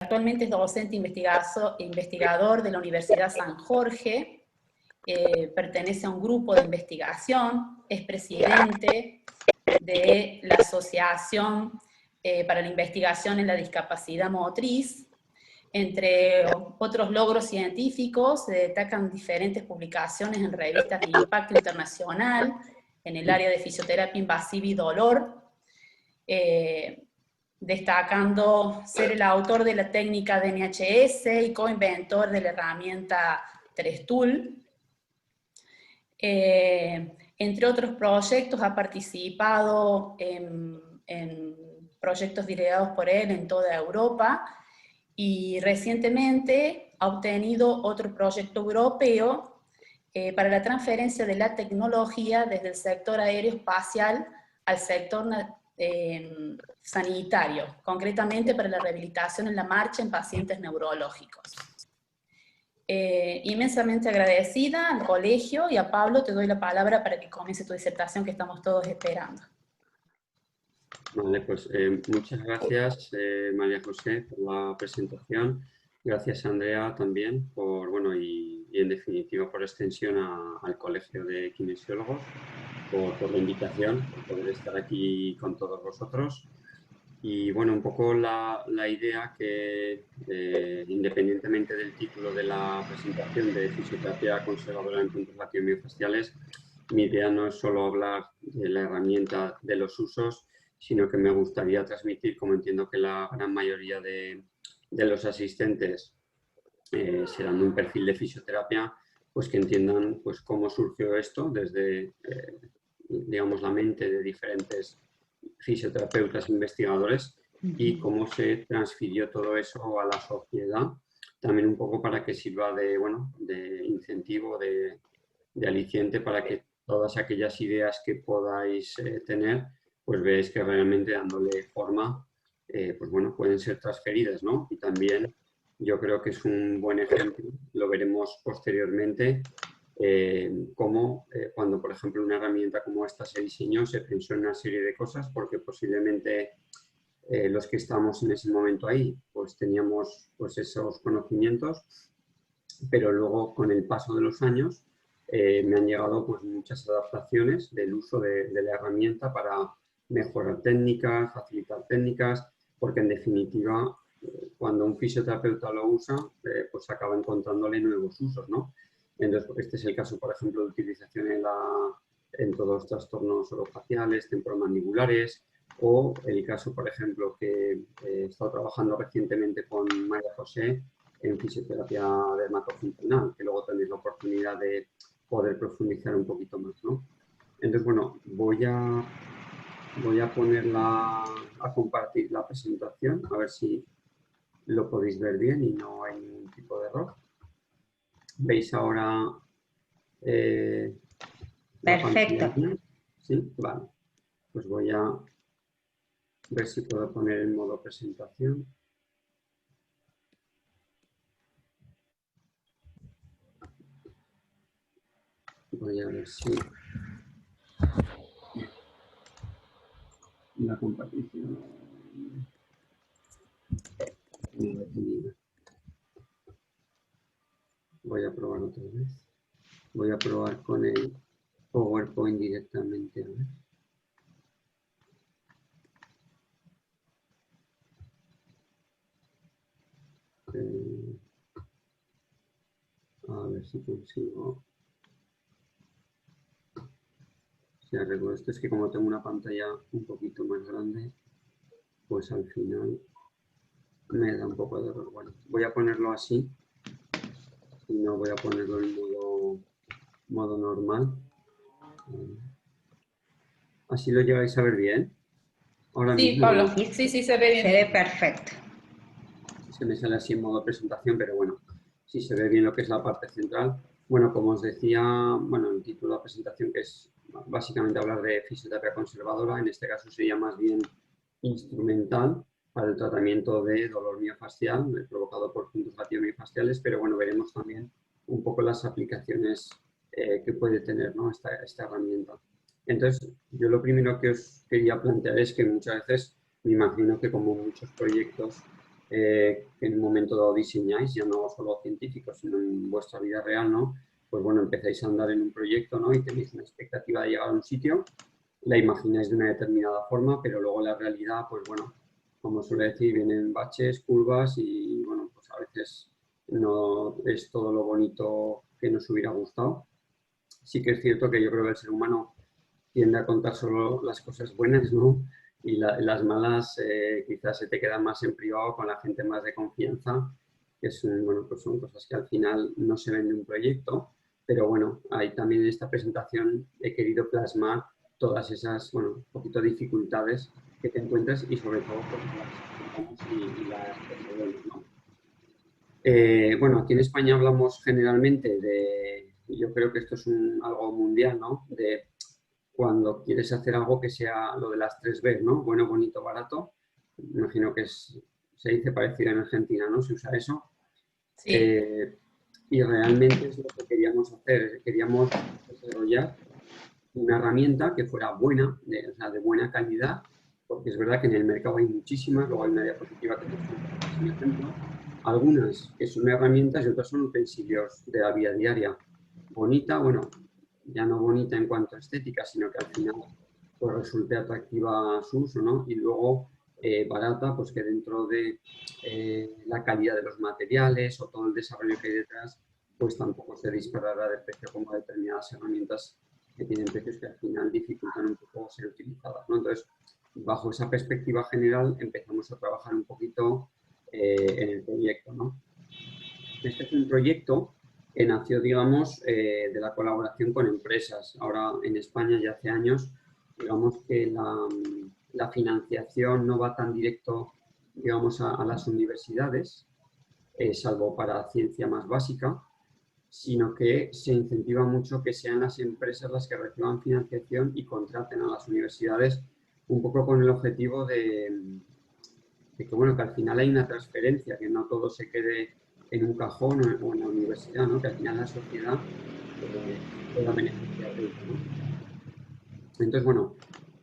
Actualmente es docente investigador de la Universidad San Jorge, pertenece a un grupo de investigación, es presidente de la Asociación para la Investigación en la Discapacidad Motriz. Entre otros logros científicos se destacan diferentes publicaciones en revistas de impacto internacional en el área de fisioterapia invasiva y dolor, destacando ser el autor de la técnica de NHS y coinventor de la herramienta 3Tool. Entre otros proyectos ha participado en proyectos liderados por él en toda Europa, y recientemente ha obtenido otro proyecto europeo para la transferencia de la tecnología desde el sector aeroespacial al sector sanitario, concretamente para la rehabilitación en la marcha en pacientes neurológicos. Inmensamente agradecida al colegio y a Pablo, te doy la palabra para que comience tu disertación que estamos todos esperando. Vale, pues muchas gracias María José por la presentación. Gracias Andrea también por, bueno, y en definitiva por extensión al Colegio de Kinesiólogos por la invitación, por poder estar aquí con todos vosotros. Y bueno, un poco la idea que independientemente del título de la presentación de fisioterapia conservadora en puntos latiomiofasciales, mi idea no es solo hablar de la herramienta, de los usos, sino que me gustaría transmitir, como entiendo que la gran mayoría de los asistentes serán de un perfil de fisioterapia, pues que entiendan pues, cómo surgió esto desde, digamos, la mente de diferentes fisioterapeutas e investigadores y cómo se transfirió todo eso a la sociedad, también un poco para que sirva de, bueno, de incentivo, de aliciente para que todas aquellas ideas que podáis tener, pues veáis que realmente dándole forma, pues bueno, pueden ser transferidas, ¿no? Y también yo creo que es un buen ejemplo, lo veremos posteriormente, cómo cuando, por ejemplo, una herramienta como esta se diseñó, se pensó en una serie de cosas, porque posiblemente los que estamos en ese momento ahí, pues teníamos pues, esos conocimientos, pero luego con el paso de los años me han llegado pues, muchas adaptaciones del uso de la herramienta para mejorar técnicas, facilitar técnicas, porque en definitiva cuando un fisioterapeuta lo usa, pues acaba encontrándole nuevos usos, ¿no? Entonces, este es el caso, por ejemplo, de utilización en todos los trastornos orofaciales, temporomandibulares, o el caso, por ejemplo, que he estado trabajando recientemente con María José en fisioterapia dermatofuncional, que luego tenéis la oportunidad de poder profundizar un poquito más, ¿no? Entonces, bueno, voy a a compartir la presentación, a ver si lo podéis ver bien y no hay ningún tipo de error. ¿Veis ahora la Perfecto. pantalla? ¿Sí? Vale. Pues voy a ver si puedo poner en modo presentación. Voy a ver si la compartición voy a probar otra vez. Voy a probar con el PowerPoint directamente. A ver si consigo. Si arreglo esto, es que como tengo una pantalla un poquito más grande, pues al final me da un poco de error. Bueno, voy a ponerlo así. Si no, voy a ponerlo en modo normal. ¿Así lo llegáis a ver bien? Ahora Sí, mismo, Pablo, ¿no? sí, se ve bien. Se ve perfecto. Se me sale así en modo presentación, pero bueno, sí se ve bien lo que es la parte central. Bueno, como os decía, bueno, el título de la presentación, que es básicamente hablar de fisioterapia conservadora, en este caso sería más bien instrumental para el tratamiento de dolor miofascial provocado por puntos latiomiofasciales, pero bueno, veremos también un poco las aplicaciones que puede tener, ¿no? esta herramienta. Entonces, yo lo primero que os quería plantear es que muchas veces me imagino que como muchos proyectos que en un momento dado diseñáis, ya no solo científicos, sino en vuestra vida real, ¿no? Pues bueno, empezáis a andar en un proyecto, ¿no? Y tenéis una expectativa de llegar a un sitio, la imagináis de una determinada forma, pero luego la realidad, pues bueno, como suele decir, vienen baches, curvas y bueno, pues a veces no es todo lo bonito que nos hubiera gustado. Sí que es cierto que yo creo que el ser humano tiende a contar solo las cosas buenas, ¿no? Y las malas quizás se te quedan más en privado con la gente más de confianza, que son, bueno, pues son cosas que al final no se ven de un proyecto, pero bueno, ahí también en esta presentación he querido plasmar todas esas, bueno, un poquito dificultades que te encuentras y sobre todo pues las afrontamos y las resolvemos, ¿no? Bueno, aquí en España hablamos generalmente de, yo creo que esto es algo mundial, ¿no? De cuando quieres hacer algo que sea lo de las 3 B, ¿no? Bueno, bonito, barato. Imagino que se dice parecido en Argentina, ¿no? Se usa eso. Sí, Y realmente es lo que queríamos hacer. Queríamos desarrollar una herramienta que fuera buena, o sea, de buena calidad, porque es verdad que en el mercado hay muchísimas, luego hay una diapositiva que te muestra un ejemplo. Algunas que son herramientas y otras son utensilios de la vida diaria. Bonita, bueno, ya no bonita en cuanto a estética, sino que al final pues resulte atractiva a su uso, ¿no? Y luego barata, pues que dentro de la calidad de los materiales o todo el desarrollo que hay detrás, pues tampoco se disparará de precio como determinadas herramientas que tienen precios que al final dificultan un poco ser utilizadas, ¿no? Entonces, bajo esa perspectiva general, empezamos a trabajar un poquito en el proyecto, ¿no? Este es un proyecto que nació, digamos, de la colaboración con empresas. Ahora en España ya hace años, digamos que la financiación no va tan directo, digamos, a las universidades, salvo para ciencia más básica, sino que se incentiva mucho que sean las empresas las que reciban financiación y contraten a las universidades un poco con el objetivo de que, bueno, que al final hay una transferencia, que no todo se quede en un cajón o en la universidad, ¿no? Que al final la sociedad se pueda beneficiar de ello, ¿no? Entonces, bueno,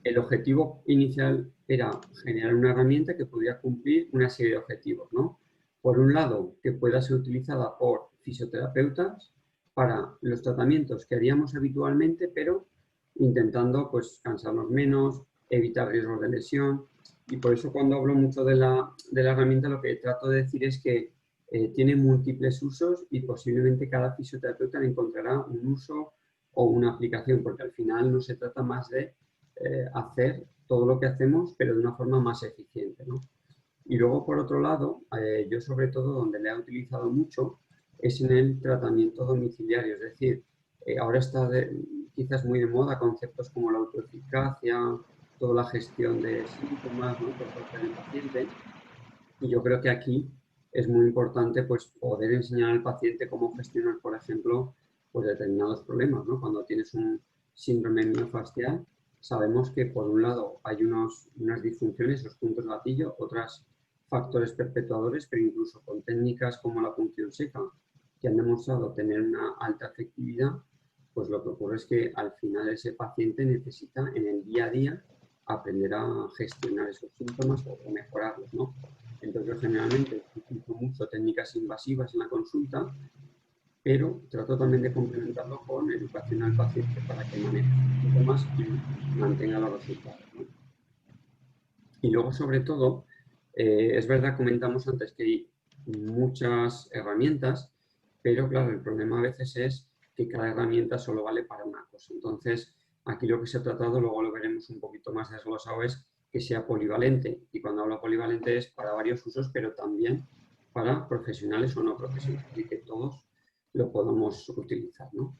el objetivo inicial era generar una herramienta que pudiera cumplir una serie de objetivos, ¿no? Por un lado, que pueda ser utilizada por fisioterapeutas para los tratamientos que haríamos habitualmente, pero intentando pues cansarnos menos, evitar riesgos de lesión. Y por eso cuando hablo mucho de la herramienta, lo que trato de decir es que tiene múltiples usos y posiblemente cada fisioterapeuta le encontrará un uso o una aplicación, porque al final no se trata más de hacer todo lo que hacemos, pero de una forma más eficiente, ¿no? Y luego, por otro lado, yo sobre todo donde le he utilizado mucho es en el tratamiento domiciliario, es decir, ahora está quizás muy de moda conceptos como la autoeficacia, toda la gestión de síntomas, ¿no? Por parte del paciente. Y yo creo que aquí es muy importante pues, poder enseñar al paciente cómo gestionar, por ejemplo, pues, determinados problemas, ¿no? Cuando tienes un síndrome miofascial, sabemos que por un lado hay unas disfunciones, los puntos gatillo, otros factores perpetuadores, pero incluso con técnicas como la punción seca, que han demostrado tener una alta efectividad, pues lo que ocurre es que al final ese paciente necesita en el día a día aprender a gestionar esos síntomas o mejorarlos, ¿no? Entonces yo generalmente utilizo mucho técnicas invasivas en la consulta, pero trato también de complementarlo con educación al paciente para que maneje sus síntomas y mantenga los resultados, ¿no? Y luego, sobre todo, es verdad, comentamos antes que hay muchas herramientas, pero claro, el problema a veces es que cada herramienta solo vale para una cosa. Entonces, aquí lo que se ha tratado, luego lo veremos un poquito más desglosado, es que sea polivalente. Y cuando hablo polivalente es para varios usos, pero también para profesionales o no profesionales, y que todos lo podamos utilizar, ¿no?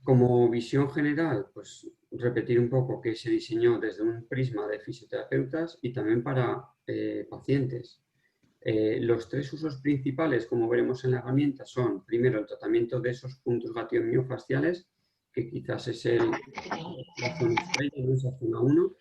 Como visión general, pues repetir un poco que se diseñó desde un prisma de fisioterapeutas y también para pacientes. Los 3 usos principales, como veremos en la herramienta, son primero el tratamiento de esos puntos gatillo miofasciales, que quizás es la zona estrella, ¿no? Esa zona 1.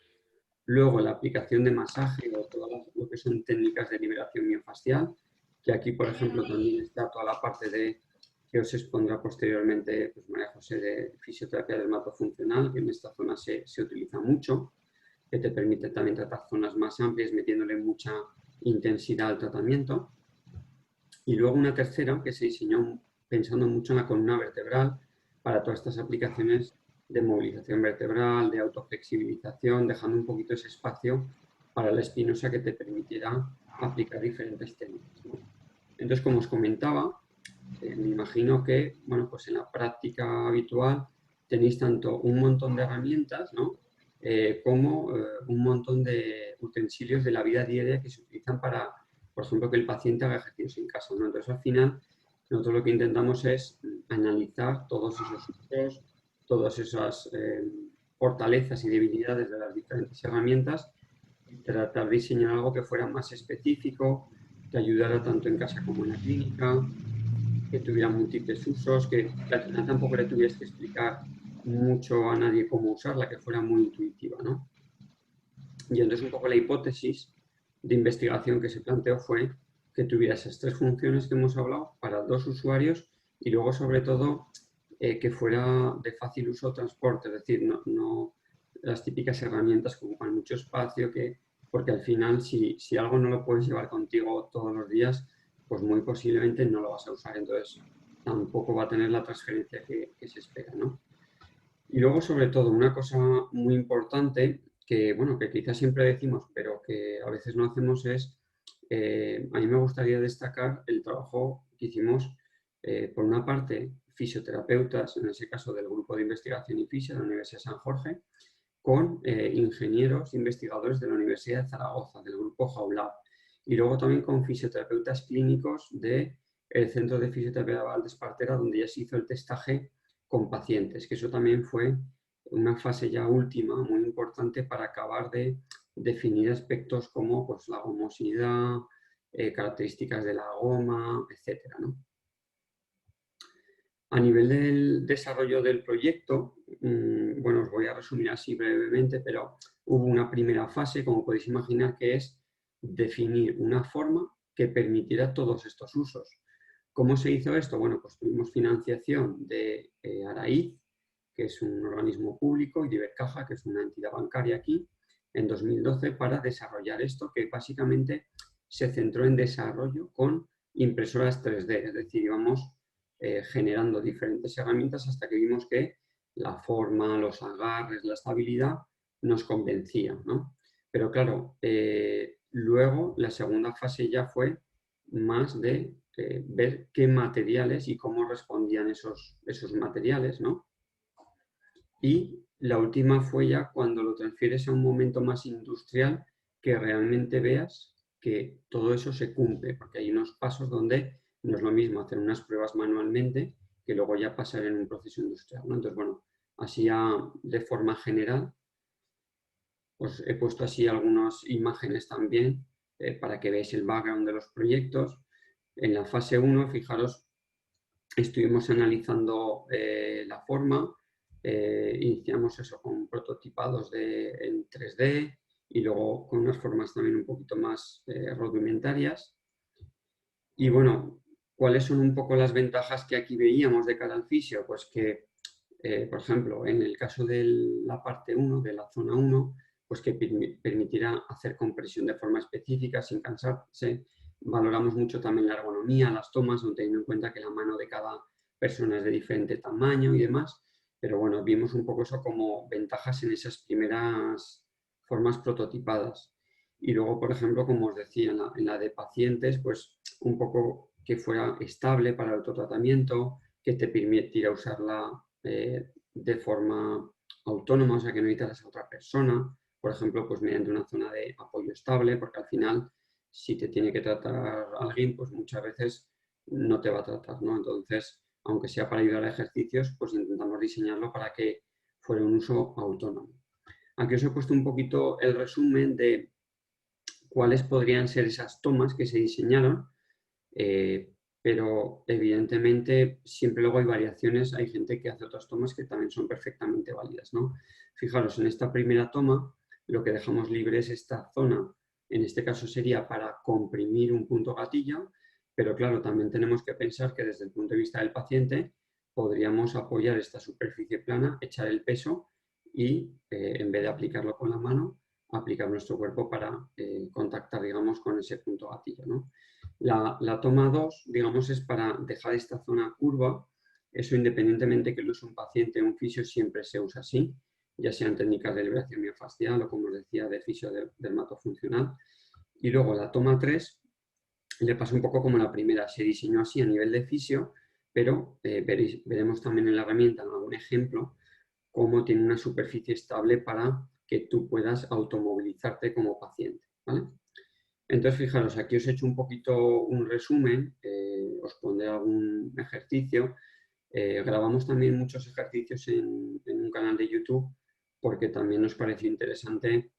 Luego la aplicación de masaje o todo lo que son técnicas de liberación miofascial, que aquí, por ejemplo, también está toda la parte de que os expondrá posteriormente pues, María José de fisioterapia dermatofuncional, que en esta zona se utiliza mucho. que te permite también tratar zonas más amplias, metiéndole mucha intensidad al tratamiento. Y luego una tercera que se diseñó pensando mucho en la columna vertebral para todas estas aplicaciones de movilización vertebral, de autoflexibilización, dejando un poquito ese espacio para la espinosa que te permitirá aplicar diferentes técnicas, ¿no? Entonces, como os comentaba, me imagino que, bueno, pues en la práctica habitual tenéis tanto un montón de herramientas, ¿no? Como un montón de utensilios de la vida diaria que se utilizan para, por ejemplo, que el paciente haga ejercicios en casa, ¿no? Entonces, al final, nosotros lo que intentamos es analizar todos esos usos, todas esas fortalezas y debilidades de las diferentes herramientas y tratar de diseñar algo que fuera más específico, que ayudara tanto en casa como en la clínica, que tuviera múltiples usos, que al final tampoco le tuvieras que explicar mucho a nadie cómo usarla, que fuera muy intuitiva, ¿no? Y entonces un poco la hipótesis de investigación que se planteó fue que tuviera esas tres funciones que hemos hablado para dos usuarios y luego sobre todo que fuera de fácil uso o transporte, es decir, no las típicas herramientas que ocupan mucho espacio, porque al final si algo no lo puedes llevar contigo todos los días, pues muy posiblemente no lo vas a usar, entonces tampoco va a tener la transferencia que se espera, ¿no? Y luego, sobre todo, una cosa muy importante que, bueno, que quizás siempre decimos, pero que a veces no hacemos es, a mí me gustaría destacar el trabajo que hicimos, por una parte, fisioterapeutas, en ese caso del Grupo de Investigación y Fisio de la Universidad de San Jorge, con ingenieros, investigadores de la Universidad de Zaragoza, del Grupo Jaulab, y luego también con fisioterapeutas clínicos del Centro de Fisioterapia Valdespartera, donde ya se hizo el testaje con pacientes, que eso también fue una fase ya última, muy importante para acabar de definir aspectos como pues, la gomosidad, características de la goma, etcétera, ¿no? A nivel del desarrollo del proyecto, bueno, os voy a resumir así brevemente, pero hubo una primera fase, como podéis imaginar, que es definir una forma que permitiera todos estos usos. ¿Cómo se hizo esto? Bueno, pues tuvimos financiación de Araiz, que es un organismo público, y de Ibercaja, que es una entidad bancaria aquí, en 2012 para desarrollar esto, que básicamente se centró en desarrollo con impresoras 3D, es decir, íbamos generando diferentes herramientas hasta que vimos que la forma, los agarres, la estabilidad nos convencía, ¿no? Pero claro, luego la segunda fase ya fue más de ver qué materiales y cómo respondían esos materiales, ¿no? Y la última fue ya cuando lo transfieres a un momento más industrial, que realmente veas que todo eso se cumple, porque hay unos pasos donde no es lo mismo hacer unas pruebas manualmente que luego ya pasar en un proceso industrial, ¿no? Entonces, bueno, así ya de forma general, pues he puesto así algunas imágenes también para que veáis el background de los proyectos. En la fase 1, fijaros, estuvimos analizando la forma, iniciamos eso con prototipados en 3D y luego con unas formas también un poquito más rudimentarias. Y bueno, ¿cuáles son un poco las ventajas que aquí veíamos de cara al fisio? Pues que, por ejemplo, en el caso de la parte 1, de la zona 1, pues que permitirá hacer compresión de forma específica sin cansarse. Valoramos mucho también la ergonomía, las tomas, teniendo en cuenta que la mano de cada persona es de diferente tamaño y demás. Pero bueno, vimos un poco eso como ventajas en esas primeras formas prototipadas. Y luego, por ejemplo, como os decía, en la de pacientes, pues un poco que fuera estable para el autotratamiento, que te permitiera usarla de forma autónoma, o sea, que no necesitas a otra persona, por ejemplo, pues mediante una zona de apoyo estable, porque al final, si te tiene que tratar alguien, pues muchas veces no te va a tratar, ¿no? Entonces, aunque sea para ayudar a ejercicios, pues intentamos diseñarlo para que fuera un uso autónomo. Aquí os he puesto un poquito el resumen de cuáles podrían ser esas tomas que se diseñaron, pero evidentemente siempre luego hay variaciones, hay gente que hace otras tomas que también son perfectamente válidas, ¿no? Fijaros, en esta primera toma lo que dejamos libre es esta zona, en este caso sería para comprimir un punto gatillo, pero claro, también tenemos que pensar que desde el punto de vista del paciente podríamos apoyar esta superficie plana, echar el peso y en vez de aplicarlo con la mano, aplicar nuestro cuerpo para contactar, digamos, con ese punto gatillo, ¿no? La toma 2, digamos, es para dejar esta zona curva. Eso, independientemente que lo use un paciente o un fisio, siempre se usa así, ya sean técnicas de liberación miofascial o, como os decía, de fisio-dermatofuncional. Y luego la toma 3 le pasa un poco como la primera, se diseñó así a nivel de fisio, pero veremos también en la herramienta, en algún ejemplo, cómo tiene una superficie estable para que tú puedas automovilizarte como paciente, ¿vale? Entonces, fijaros, aquí os he hecho un poquito un resumen, os pondré algún ejercicio. Grabamos también muchos ejercicios en un canal de YouTube porque también nos pareció interesante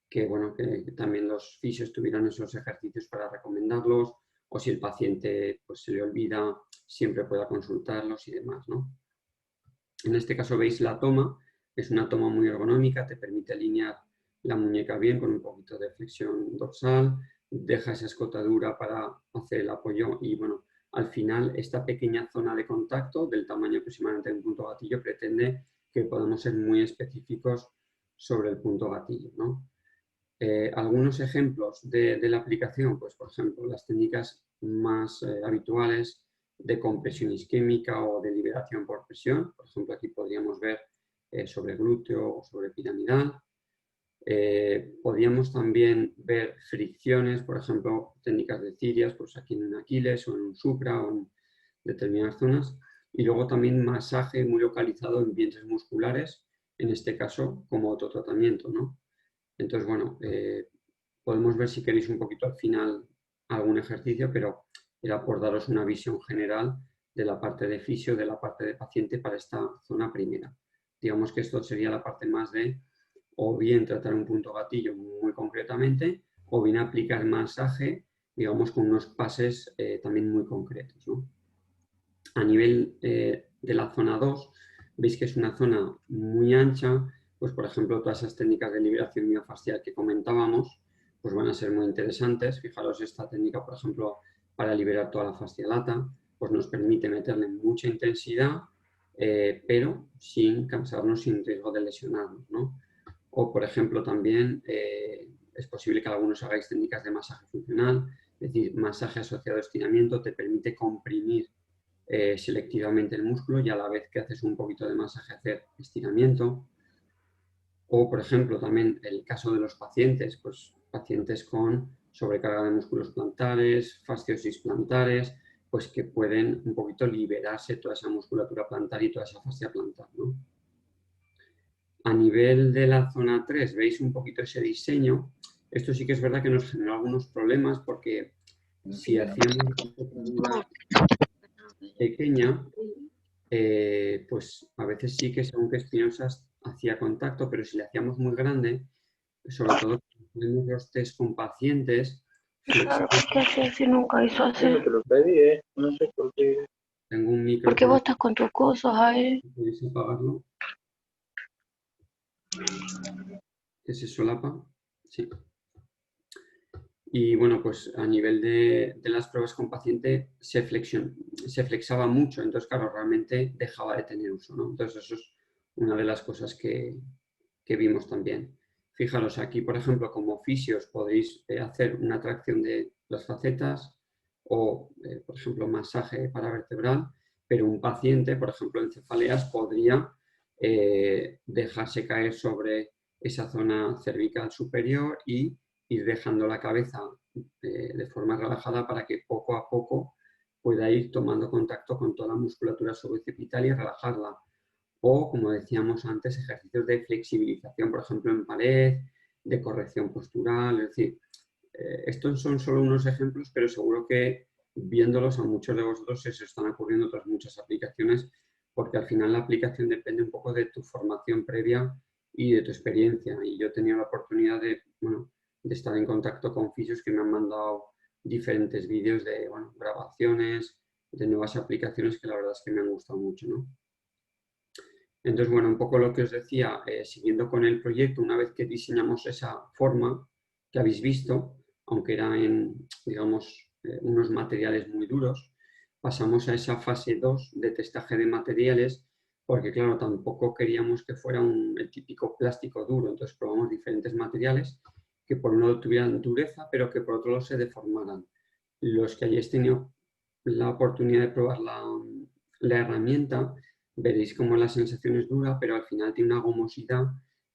que, bueno, que también los fisios tuvieran esos ejercicios para recomendarlos, o si el paciente pues, se le olvida, siempre pueda consultarlos y demás, ¿no? En este caso veis la toma, es una toma muy ergonómica, te permite alinear la muñeca bien con un poquito de flexión dorsal, deja esa escotadura para hacer el apoyo y, bueno, al final esta pequeña zona de contacto del tamaño aproximadamente de un punto gatillo pretende que podamos ser muy específicos sobre el punto gatillo, ¿no? Algunos ejemplos de la aplicación, pues por ejemplo, las técnicas más habituales de compresión isquémica o de liberación por presión. Por ejemplo, aquí podríamos ver sobre glúteo o sobre piramidal. Podríamos también ver fricciones, por ejemplo, técnicas de cirias, pues aquí en un Aquiles o en un supra o en determinadas zonas. Y luego también masaje muy localizado en vientres musculares, en este caso como autotratamiento, ¿no? Entonces, bueno, podemos ver si queréis un poquito al final algún ejercicio, pero era por daros una visión general de la parte de fisio, de la parte de paciente para esta zona primera. Digamos que esto sería la parte más de o bien tratar un punto gatillo muy concretamente o bien aplicar masaje, digamos, con unos pases también muy concretos, ¿no? A nivel de la zona 2, veis que es una zona muy ancha, pues por ejemplo todas esas técnicas de liberación miofascial que comentábamos, pues van a ser muy interesantes. Fijaros, esta técnica, por ejemplo, para liberar toda la fascia lata, pues nos permite meterle mucha intensidad, pero sin cansarnos, sin riesgo de lesionarnos, ¿no? O, por ejemplo, también es posible que algunos hagáis técnicas de masaje funcional, es decir, masaje asociado a estiramiento te permite comprimir selectivamente el músculo y a la vez que haces un poquito de masaje hacer estiramiento. O, por ejemplo, también el caso de los pacientes, pues pacientes con sobrecarga de músculos plantares, fasciosis plantares, pues que pueden un poquito liberarse toda esa musculatura plantar y toda esa fascia plantar, ¿no? A nivel de la zona 3, veis un poquito ese diseño. Esto sí que es verdad que nos generó algunos problemas porque si hacíamos una pequeña, pues a veces sí que según qué espinosas hacía contacto, pero si le hacíamos muy grande, sobre todo cuando hacemos los test con pacientes, Claro, ¿qué hacer si nunca hizo hacer? Te lo pedí, no sé por qué. tengo un micro Porque vos estás con tus cosas ahí. ¿podéis apagarlo? ¿Que se solapa? Sí. Y bueno, pues a nivel de las pruebas con paciente se flexaba mucho, entonces claro, realmente dejaba de tener uso, ¿no? Entonces eso es una de las cosas que vimos también. Fijaros, aquí por ejemplo como fisios podéis hacer una tracción de las facetas o por ejemplo masaje paravertebral, pero un paciente, por ejemplo en cefaleas, podría dejarse caer sobre esa zona cervical superior y ir dejando la cabeza de forma relajada para que poco a poco pueda ir tomando contacto con toda la musculatura subooccipital y relajarla. O, como decíamos antes, ejercicios de flexibilización, por ejemplo, en pared, de corrección postural. Es decir, estos son solo unos ejemplos, pero seguro que viéndolos a muchos de vosotros se os están ocurriendo otras muchas aplicaciones, porque al final la aplicación depende un poco de tu formación previa y de tu experiencia. Y yo he tenido la oportunidad de, bueno, de estar en contacto con fisios que me han mandado diferentes vídeos de grabaciones, de nuevas aplicaciones que la verdad es que me han gustado mucho, ¿no? Entonces, bueno, un poco lo que os decía, siguiendo con el proyecto, una vez que diseñamos esa forma que habéis visto, aunque era en, digamos, unos materiales muy duros, pasamos a esa fase 2 de testaje de materiales, porque claro, tampoco queríamos que fuera el típico plástico duro, entonces probamos diferentes materiales que por un lado tuvieran dureza, pero que por otro lado se deformaran. Los que hayáis tenido la oportunidad de probar la herramienta, veréis cómo la sensación es dura, pero al final tiene una gomosidad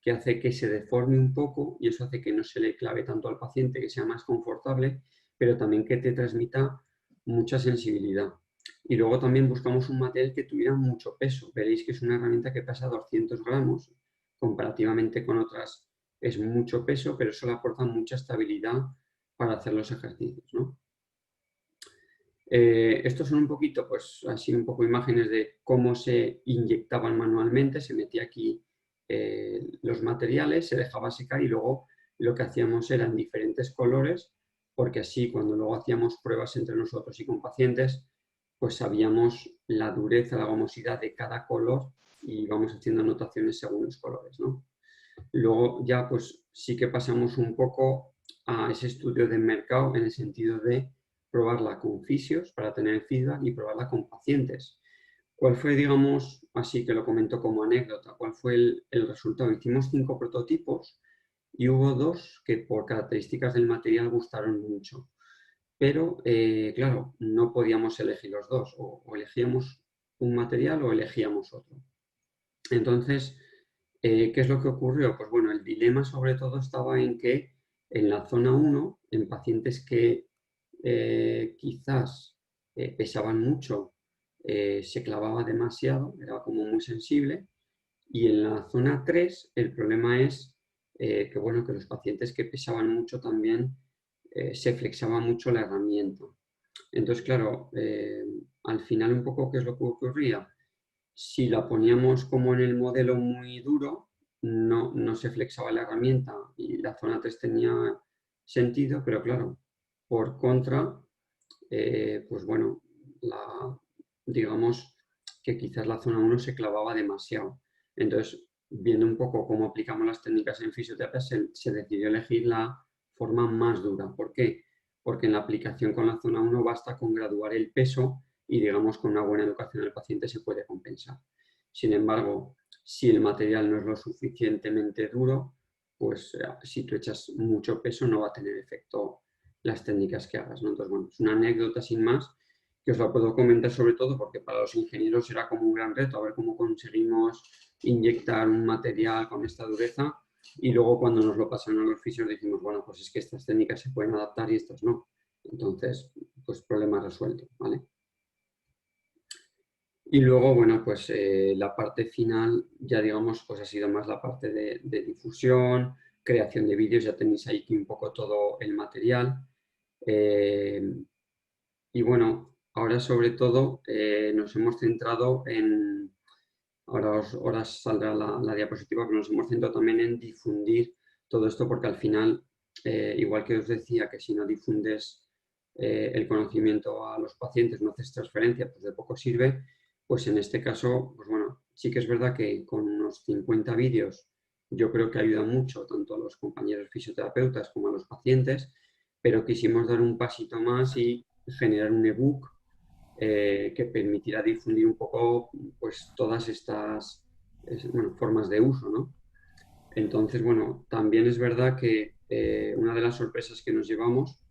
que hace que se deforme un poco y eso hace que no se le clave tanto al paciente, que sea más confortable, pero también que te transmita mucha sensibilidad. Y luego también buscamos un material que tuviera mucho peso. Veréis que es una herramienta que pesa 200 gramos, comparativamente con otras es mucho peso, pero eso le aporta mucha estabilidad para hacer los ejercicios, ¿no? Estos son un poquito, pues así un poco imágenes de cómo se inyectaban manualmente. Se metía aquí los materiales, se dejaba secar y luego lo que hacíamos eran diferentes colores, porque así cuando luego hacíamos pruebas entre nosotros y con pacientes, pues sabíamos la dureza, la gomosidad de cada color y íbamos haciendo anotaciones según los colores, ¿no? Luego ya pues sí que pasamos un poco a ese estudio de mercado en el sentido de probarla con fisios para tener feedback y probarla con pacientes. ¿Cuál fue, digamos, así que lo comento como anécdota, cuál fue el resultado? Hicimos 5 prototipos y hubo 2 que por características del material gustaron mucho. Pero, claro, no podíamos elegir los dos, o elegíamos un material o elegíamos otro. Entonces, ¿qué es lo que ocurrió? Pues bueno, el dilema sobre todo estaba en que en la zona 1, en pacientes que quizás pesaban mucho, se clavaba demasiado, era como muy sensible, y en la zona 3 el problema es que, bueno, que los pacientes que pesaban mucho también se flexaba mucho la herramienta. Entonces, claro, al final un poco, ¿qué es lo que ocurría? Si la poníamos como en el modelo muy duro, no se flexaba la herramienta y la zona 3 tenía sentido, pero claro, por contra, pues bueno, digamos que quizás la zona 1 se clavaba demasiado. Entonces, viendo un poco cómo aplicamos las técnicas en fisioterapia, se decidió elegir la forma más dura. ¿Por qué? Porque en la aplicación con la zona 1 basta con graduar el peso y, digamos, con una buena educación del paciente se puede compensar. Sin embargo, si el material no es lo suficientemente duro, pues si tú echas mucho peso no va a tener efecto las técnicas que hagas, ¿no? Entonces, bueno, es una anécdota sin más que os la puedo comentar sobre todo porque para los ingenieros era como un gran reto a ver cómo conseguimos inyectar un material con esta dureza y luego cuando nos lo pasaron a los fisios dijimos, bueno, pues es que estas técnicas se pueden adaptar y estas no. Entonces, pues problema resuelto, ¿vale? Y luego, bueno, pues la parte final, ya digamos, pues ha sido más la parte de difusión, creación de vídeos, ya tenéis ahí un poco todo el material. Y bueno, ahora sobre todo nos hemos centrado en, ahora saldrá la diapositiva, pero nos hemos centrado también en difundir todo esto porque al final, igual que os decía que si no difundes el conocimiento a los pacientes, no haces transferencia, pues de poco sirve, pues en este caso, pues bueno, sí que es verdad que con unos 50 vídeos yo creo que ayuda mucho tanto a los compañeros fisioterapeutas como a los pacientes, pero quisimos dar un pasito más y generar un ebook que permitirá difundir un poco pues, todas estas formas de uso, ¿no? Entonces, bueno, también es verdad que una de las sorpresas que nos llevamos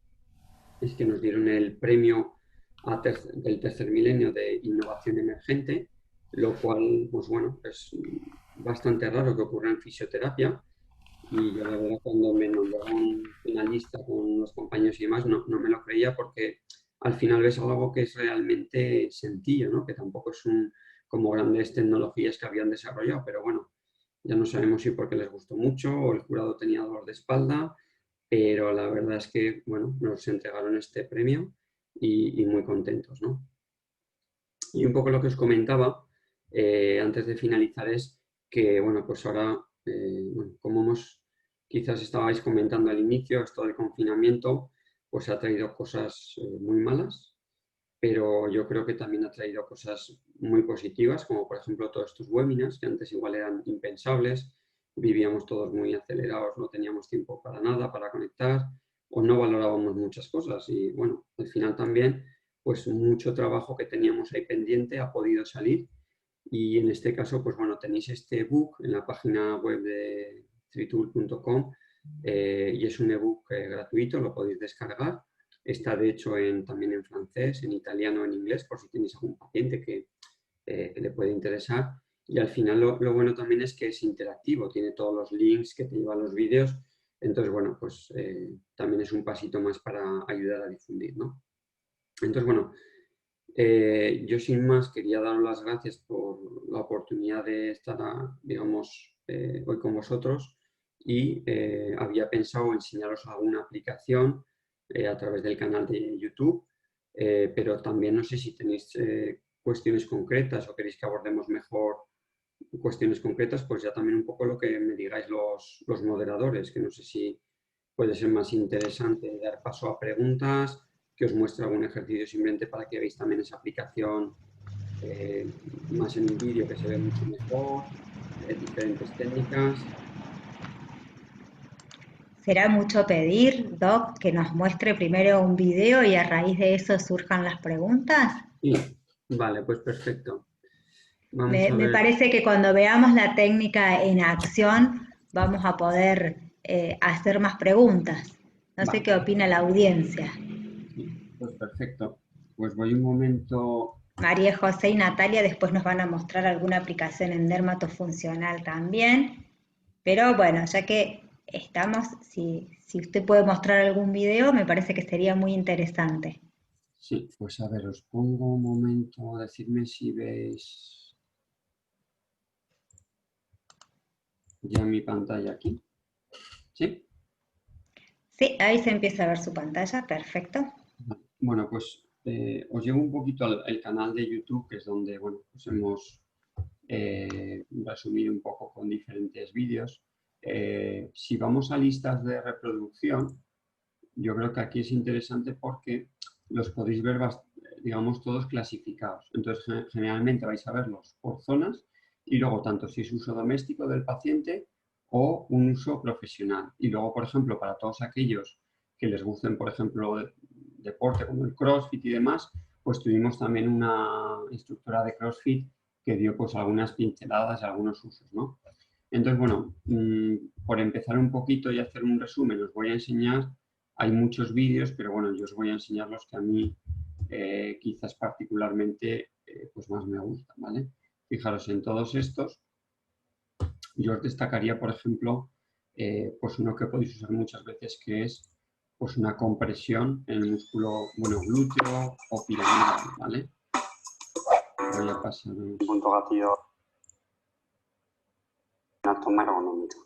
es que nos dieron el premio del tercer milenio de innovación emergente, lo cual, pues bueno, es bastante raro que ocurra en fisioterapia. Y yo la verdad cuando me nombraron finalista con los compañeros y demás, no me lo creía porque al final ves algo que es realmente sencillo, ¿no? Que tampoco es como grandes tecnologías que habían desarrollado, pero bueno, ya no sabemos si porque les gustó mucho o el jurado tenía dolor de espalda, pero la verdad es que, bueno, nos entregaron este premio y muy contentos, ¿no? Y un poco lo que os comentaba antes de finalizar es que, bueno, pues ahora, bueno, como quizás estabais comentando al inicio, esto del confinamiento, pues ha traído cosas muy malas, pero yo creo que también ha traído cosas muy positivas, como por ejemplo todos estos webinars, que antes igual eran impensables, vivíamos todos muy acelerados, no teníamos tiempo para nada, para conectar, o no valorábamos muchas cosas. Y bueno, al final también, pues mucho trabajo que teníamos ahí pendiente ha podido salir Y en este caso, pues bueno, tenéis este ebook en la página web de treetool.com y es un ebook gratuito, lo podéis descargar. Está de hecho también en francés, en italiano, en inglés, por si tenéis algún paciente que le puede interesar. Y al final lo bueno también es que es interactivo, tiene todos los links que te llevan los vídeos. Entonces, bueno, pues también es un pasito más para ayudar a difundir, ¿no? Entonces, bueno, yo sin más quería daros las gracias por la oportunidad de estar, digamos, hoy con vosotros y había pensado enseñaros alguna aplicación a través del canal de YouTube, pero también no sé si tenéis cuestiones concretas o queréis que abordemos mejor cuestiones concretas, pues ya también un poco lo que me digáis los moderadores, que no sé si puede ser más interesante dar paso a preguntas, que os muestre algún ejercicio simplemente para que veáis también esa aplicación más en un vídeo que se ve mucho mejor, diferentes técnicas. ¿Será mucho pedir, Doc, que nos muestre primero un video y a raíz de eso surjan las preguntas? Sí, vale, pues perfecto. Vamos a Me ver. parece que cuando veamos la técnica en acción vamos a poder hacer más preguntas. No sé Vale, qué opina la audiencia. sí, pues perfecto. Pues voy un momento. María José y Natalia después nos van a mostrar alguna aplicación en dermatofuncional también. Pero bueno, ya que estamos, si usted puede mostrar algún video, me parece que sería muy interesante. Sí, pues a ver, os pongo un momento, decidme si veis ya mi pantalla aquí. ¿Sí? Sí, ahí se empieza a ver su pantalla, perfecto. Bueno, pues os llevo un poquito al canal de YouTube, que es donde, bueno, pues hemos resumido un poco con diferentes vídeos. Si vamos a listas de reproducción, yo creo que aquí es interesante porque los podéis ver, digamos, todos clasificados. Entonces, generalmente vais a verlos por zonas y luego tanto si es uso doméstico del paciente o un uso profesional. Y luego, por ejemplo, para todos aquellos que les gusten, por ejemplo, deporte como el CrossFit y demás, pues tuvimos también una instructora de CrossFit que dio pues algunas pinceladas y algunos usos, ¿no? Entonces, bueno, por empezar un poquito y hacer un resumen, os voy a enseñar, hay muchos vídeos, pero bueno, yo os voy a enseñar los que a mí quizás particularmente pues más me gustan, ¿vale? Fijaros, en todos estos, yo os destacaría, por ejemplo, pues uno que podéis usar muchas veces, que es pues una compresión en el músculo, bueno, glúteo o piramidal, ¿vale? Voy a pasar un punto gatillo. Una toma ergonómica.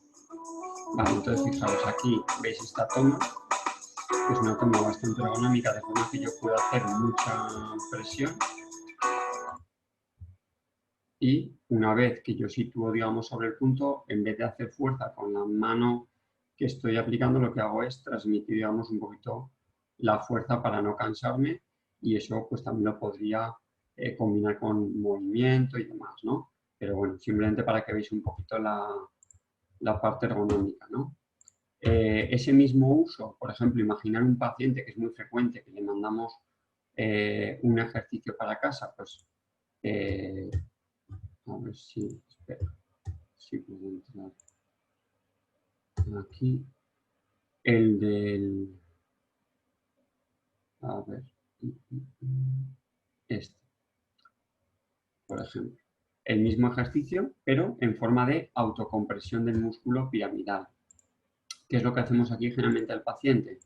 Vale, entonces fijaros, aquí veis esta toma, que es una toma bastante ergonómica, de forma que yo puedo hacer mucha presión. Y una vez que yo sitúo, digamos, sobre el punto, en vez de hacer fuerza con la mano que estoy aplicando, lo que hago es transmitir, digamos, un poquito la fuerza para no cansarme, y eso pues también lo podría combinar con movimiento y demás, ¿no? Pero bueno, simplemente para que veáis un poquito la parte ergonómica, ¿no? Ese mismo uso, por ejemplo, imaginar un paciente que es muy frecuente, que le mandamos un ejercicio para casa, pues a ver si, espera, si puedo entrar aquí, el del, a ver, este, por ejemplo. El mismo ejercicio, pero en forma de autocompresión del músculo piramidal. ¿Qué es lo que hacemos aquí generalmente al paciente?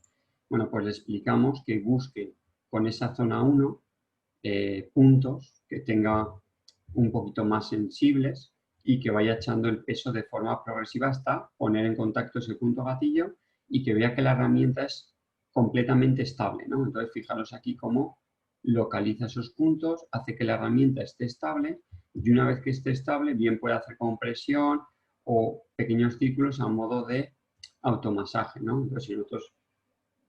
Bueno, pues le explicamos que busque con esa zona 1 puntos que tenga un poquito más sensibles y que vaya echando el peso de forma progresiva hasta poner en contacto ese punto gatillo y que vea que la herramienta es completamente estable, ¿no? Entonces, fijaros aquí cómo localiza esos puntos, hace que la herramienta esté estable y una vez que esté estable, bien puede hacer compresión o pequeños círculos a modo de automasaje, ¿no? Entonces, si nosotros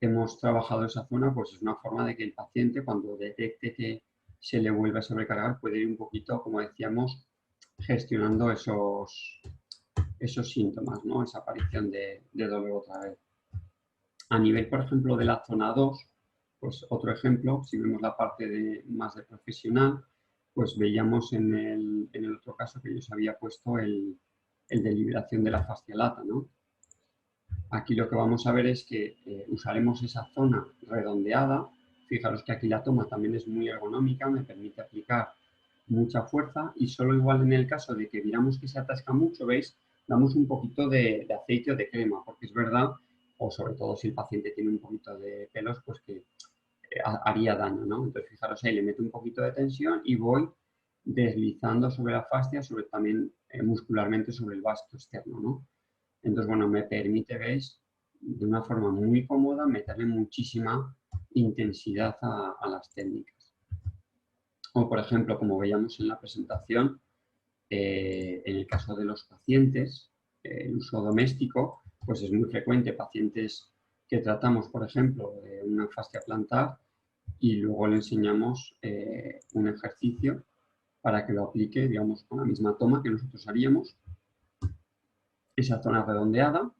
hemos trabajado esa zona, pues es una forma de que el paciente, cuando detecte que se le vuelve a sobrecargar, puede ir un poquito, como decíamos, gestionando esos síntomas, ¿no? Esa aparición de dolor otra vez. A nivel, por ejemplo, de la zona 2, pues otro ejemplo, si vemos la parte más de profesional, pues veíamos en el otro caso que yo os había puesto el de liberación de la fascia lata, ¿no? Aquí lo que vamos a ver es que usaremos esa zona redondeada. Fijaros que aquí la toma también es muy ergonómica, me permite aplicar mucha fuerza y solo igual en el caso de que viéramos que se atasca mucho, ¿veis? Damos un poquito de aceite o de crema, porque es verdad, o sobre todo si el paciente tiene un poquito de pelos, pues que haría daño, ¿no? Entonces fijaros ahí, le meto un poquito de tensión y voy deslizando sobre la fascia, sobre también muscularmente sobre el vasto externo, ¿no? Entonces, bueno, me permite, ¿veis? De una forma muy cómoda meterle muchísima intensidad a las técnicas. O, por ejemplo, como veíamos en la presentación, en el caso de los pacientes, el uso doméstico, pues es muy frecuente, pacientes que tratamos, por ejemplo, de una fascia plantar y luego le enseñamos un ejercicio para que lo aplique, digamos, con la misma toma que nosotros haríamos, esa zona redondeada.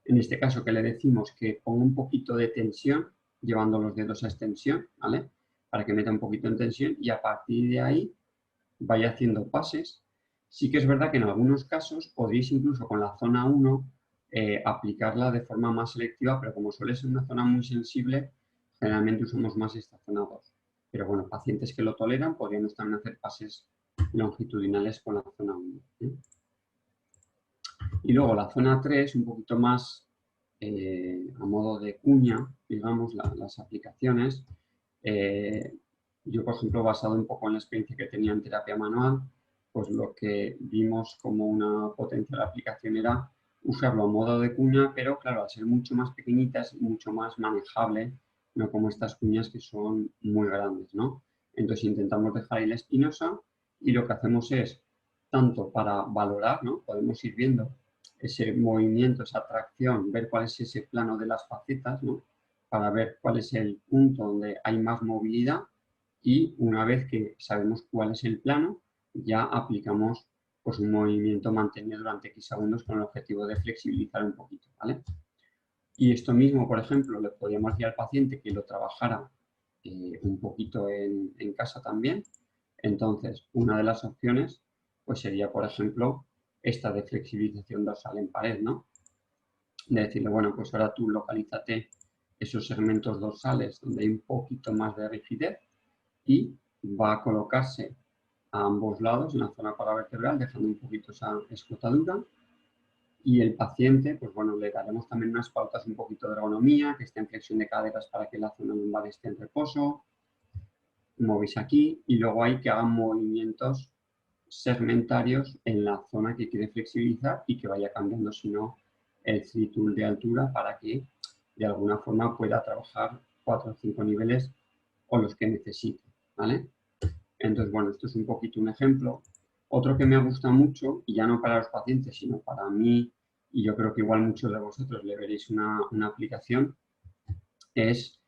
En este caso que le decimos que ponga un poquito de tensión, llevando los dedos a extensión, ¿vale? Para que meta un poquito en tensión y a partir de ahí vaya haciendo pases. Sí que es verdad que en algunos casos podréis incluso con la zona 1 aplicarla de forma más selectiva, pero como suele ser una zona muy sensible, generalmente usamos más esta zona 2. Pero bueno, pacientes que lo toleran podríamos también hacer pases longitudinales con la zona 1. Y luego la zona 3, un poquito más a modo de cuña, digamos, las aplicaciones. Yo, por ejemplo, basado un poco en la experiencia que tenía en terapia manual, pues lo que vimos como una potencial aplicación era usarlo a modo de cuña, pero claro, al ser mucho más pequeñitas, mucho más manejable, no como estas cuñas que son muy grandes, ¿no? Entonces intentamos dejar ahí la espinosa y lo que hacemos es, tanto para valorar, ¿no? Podemos ir viendo ese movimiento, esa tracción, ver cuál es ese plano de las facetas, ¿no? Para ver cuál es el punto donde hay más movilidad y una vez que sabemos cuál es el plano, ya aplicamos pues, un movimiento mantenido durante X segundos con el objetivo de flexibilizar un poquito, ¿vale? Y esto mismo, por ejemplo, le podríamos decir al paciente que lo trabajara un poquito en casa también. Entonces, una de las opciones pues sería, por ejemplo, esta de flexibilización dorsal en pared, ¿no? De decirle, bueno, pues ahora tú localízate esos segmentos dorsales donde hay un poquito más de rigidez y va a colocarse a ambos lados en la zona paravertebral, dejando un poquito esa escotadura. Y el paciente, pues bueno, le daremos también unas pautas un poquito de ergonomía, que esté en flexión de caderas para que la zona lumbar esté en reposo. Como veis aquí, y luego hay que hagan movimientos segmentarios en la zona que quiere flexibilizar y que vaya cambiando, si no, el free tool de altura para que de alguna forma pueda trabajar 4 o 5 niveles o los que necesite, ¿vale? Entonces, bueno, esto es un poquito un ejemplo. Otro que me gusta mucho, y ya no para los pacientes, sino para mí, y yo creo que igual muchos de vosotros le veréis una aplicación, es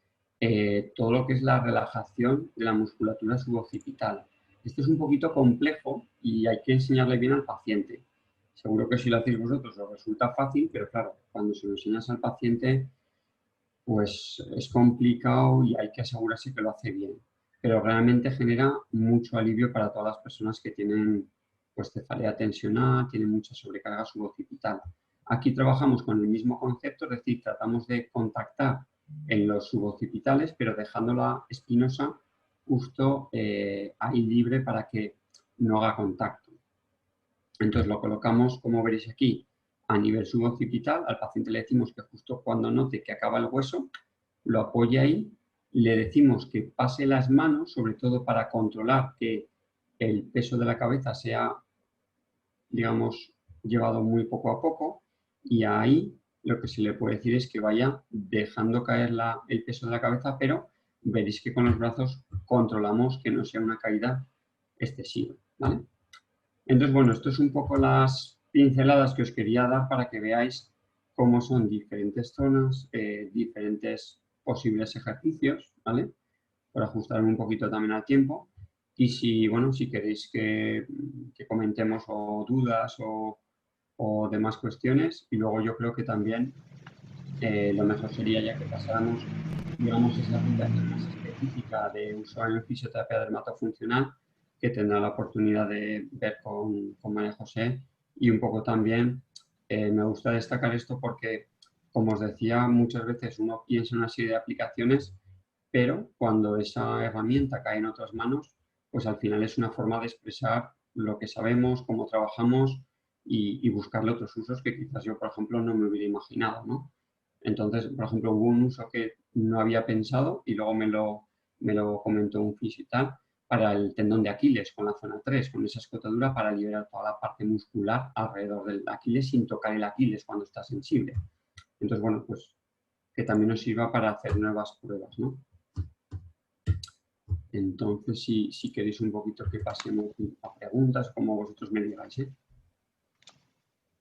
todo lo que es la relajación de la musculatura suboccipital. Esto es un poquito complejo y hay que enseñarle bien al paciente. Seguro que si lo hacéis vosotros os resulta fácil, pero claro, cuando se lo enseñas al paciente, pues es complicado y hay que asegurarse que lo hace bien. Pero realmente genera mucho alivio para todas las personas que tienen pues, cefalea tensional, tienen mucha sobrecarga suboccipital. Aquí trabajamos con el mismo concepto, es decir, tratamos de contactar en los suboccipitales, pero dejando la espinosa justo ahí libre para que no haga contacto. Entonces lo colocamos, como veréis aquí, a nivel suboccipital. Al paciente le decimos que justo cuando note que acaba el hueso, lo apoya ahí. Le decimos que pase las manos, sobre todo para controlar que el peso de la cabeza sea, digamos, llevado muy poco a poco. Y ahí lo que se le puede decir es que vaya dejando caer el peso de la cabeza, pero veréis que con los brazos controlamos que no sea una caída excesiva, ¿vale? Entonces, bueno, esto es un poco las pinceladas que os quería dar para que veáis cómo son diferentes zonas, diferentes posibles ejercicios, ¿vale? Por ajustarme un poquito también al tiempo. Y si, bueno, si queréis que comentemos o dudas o demás cuestiones, y luego yo creo que también lo mejor sería ya que pasáramos, digamos, esa aplicación más específica de uso en fisioterapia dermatofuncional que tendrá la oportunidad de ver con María José. Y un poco también me gusta destacar esto porque, como os decía, muchas veces uno piensa en una serie de aplicaciones, pero cuando esa herramienta cae en otras manos, pues al final es una forma de expresar lo que sabemos, cómo trabajamos y buscarle otros usos que quizás yo, por ejemplo, no me hubiera imaginado, ¿no? Entonces, por ejemplo, hubo un uso que no había pensado y luego me lo comentó un fisio y tal, para el tendón de Aquiles con la zona 3, con esa escotadura para liberar toda la parte muscular alrededor del Aquiles sin tocar el Aquiles cuando está sensible. Entonces, bueno, pues que también nos sirva para hacer nuevas pruebas, ¿no? Entonces, si queréis un poquito que pasemos a preguntas, como vosotros me digáis, ¿eh?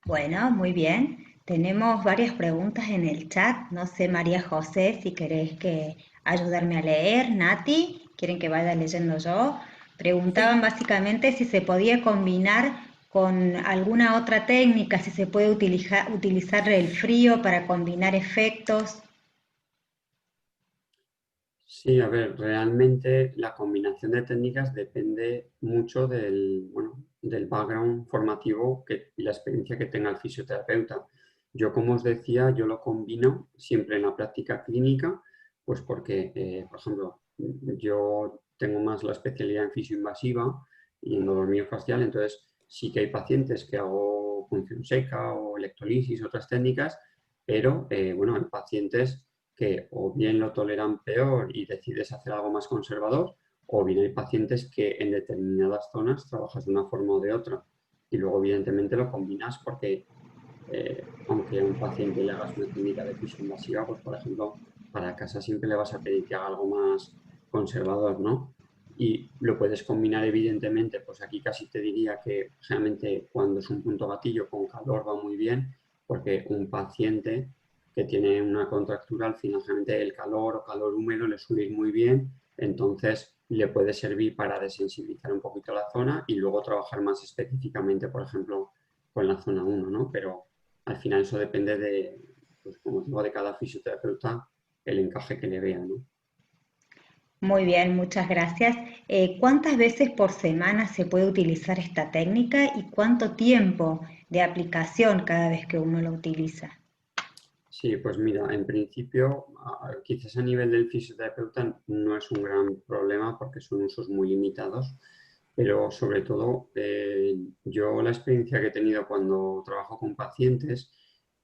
Bueno, muy bien. Tenemos varias preguntas en el chat. No sé, María José, si querés que ayudarme a leer. Nati, ¿quieren que vaya leyendo yo? Preguntaban Sí. básicamente si se podía combinar con alguna otra técnica, si se puede utilizar el frío para combinar efectos. Sí, a ver, realmente la combinación de técnicas depende mucho del, bueno, del background formativo y la experiencia que tenga el fisioterapeuta. Yo, como os decía, yo lo combino siempre en la práctica clínica, pues porque, por ejemplo, yo tengo más la especialidad en fisioinvasiva y en dolor miofascial, entonces sí que hay pacientes que hago punción seca o electrolisis, otras técnicas, pero bueno, hay pacientes que o bien lo toleran peor y decides hacer algo más conservador, o bien hay pacientes que en determinadas zonas trabajas de una forma o de otra. Y luego, evidentemente, lo combinas porque, aunque a un paciente le hagas una técnica de fisio invasiva, pues, por ejemplo, para casa siempre le vas a pedir que haga algo más conservador, ¿no? Y lo puedes combinar, evidentemente, pues aquí casi te diría que generalmente cuando es un punto gatillo con calor va muy bien, porque un paciente que tiene una contractura, al final generalmente el calor o calor húmedo le suele ir muy bien, entonces le puede servir para desensibilizar un poquito la zona y luego trabajar más específicamente, por ejemplo, con la zona 1, ¿no? Pero al final eso depende de, pues como digo, de cada fisioterapeuta, el encaje que le vea, ¿no? Muy bien, muchas gracias. ¿Cuántas veces por semana se puede utilizar esta técnica y cuánto tiempo de aplicación cada vez que uno lo utiliza? Sí, pues mira, en principio, quizás a nivel del fisioterapeuta no es un gran problema porque son usos muy limitados, pero sobre todo yo la experiencia que he tenido cuando trabajo con pacientes,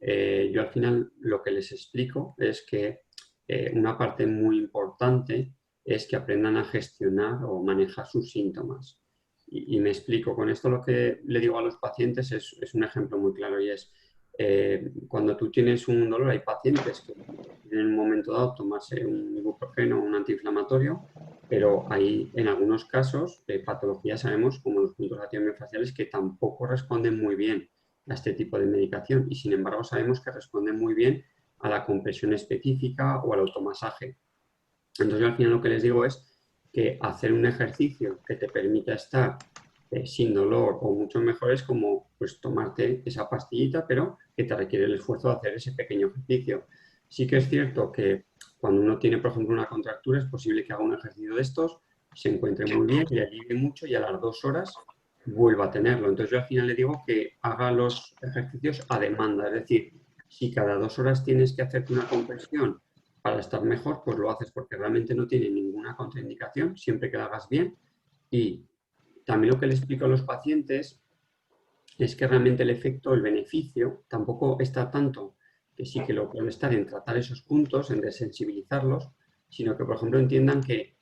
yo al final lo que les explico es que una parte muy importante es que aprendan a gestionar o manejar sus síntomas. Y me explico, con esto lo que le digo a los pacientes es un ejemplo muy claro y es cuando tú tienes un dolor, hay pacientes que en un momento dado tomarse un ibuprofeno o un antiinflamatorio, pero hay en algunos casos de patologías, sabemos, como los puntos faciales, que tampoco responden muy bien a este tipo de medicación y sin embargo sabemos que responden muy bien a la compresión específica o al automasaje. Entonces yo al final lo que les digo es que hacer un ejercicio que te permita estar sin dolor o mucho mejor es como pues tomarte esa pastillita, pero que te requiere el esfuerzo de hacer ese pequeño ejercicio. Sí que es cierto que cuando uno tiene, por ejemplo, una contractura, es posible que haga un ejercicio de estos, se encuentre muy bien, le alivie mucho y a las 2 horas vuelva a tenerlo. Entonces yo al final le digo que haga los ejercicios a demanda, es decir, si cada 2 horas tienes que hacerte una compresión para estar mejor, pues lo haces porque realmente no tiene ninguna contraindicación, siempre que lo hagas bien. Y también lo que le explico a los pacientes es que realmente el efecto, el beneficio, tampoco está tanto, que sí que lo puede estar en tratar esos puntos, en desensibilizarlos, sino que, por ejemplo, entiendan que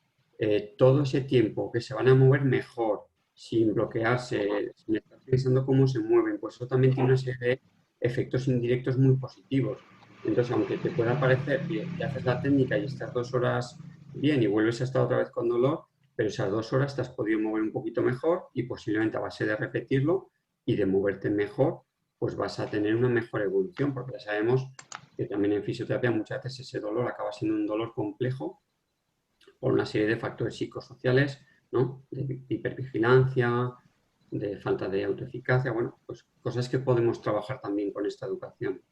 todo ese tiempo que se van a mover mejor, sin bloquearse, sin estar pensando cómo se mueven, pues eso también tiene una serie de efectos indirectos muy positivos. Entonces, aunque te pueda parecer que te haces la técnica y estás 2 horas bien y vuelves a estar otra vez con dolor, pero esas 2 horas te has podido mover un poquito mejor y posiblemente a base de repetirlo y de moverte mejor, pues vas a tener una mejor evolución, porque ya sabemos que también en fisioterapia muchas veces ese dolor acaba siendo un dolor complejo por una serie de factores psicosociales, ¿no? De hipervigilancia, de falta de autoeficacia, bueno, pues cosas que podemos trabajar también con esta educación.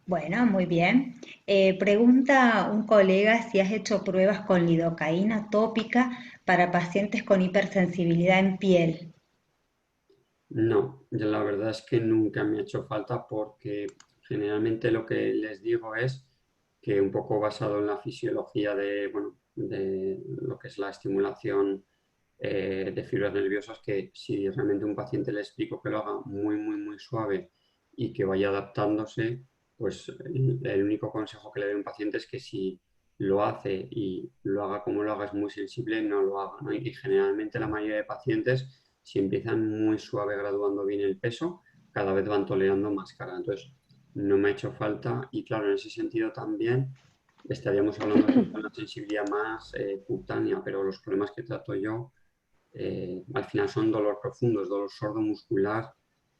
Bueno, muy bien. Pregunta un colega si has hecho pruebas con lidocaína tópica para pacientes con hipersensibilidad en piel. No, yo la verdad es que nunca me ha hecho falta porque generalmente lo que les digo es que un poco basado en la fisiología de, bueno, de lo que es la estimulación de fibras nerviosas, que si realmente a un paciente le explico que lo haga muy suave y que vaya adaptándose, pues el único consejo que le doy a un paciente es que si lo hace y lo haga como lo haga es muy sensible, no lo haga, ¿no? Y generalmente la mayoría de pacientes, si empiezan muy suave graduando bien el peso, cada vez van tolerando más carga. Entonces, no me ha hecho falta y claro, en ese sentido también estaríamos hablando de una sensibilidad más cutánea, pero los problemas que trato yo al final son dolor profundo, es dolor sordo muscular.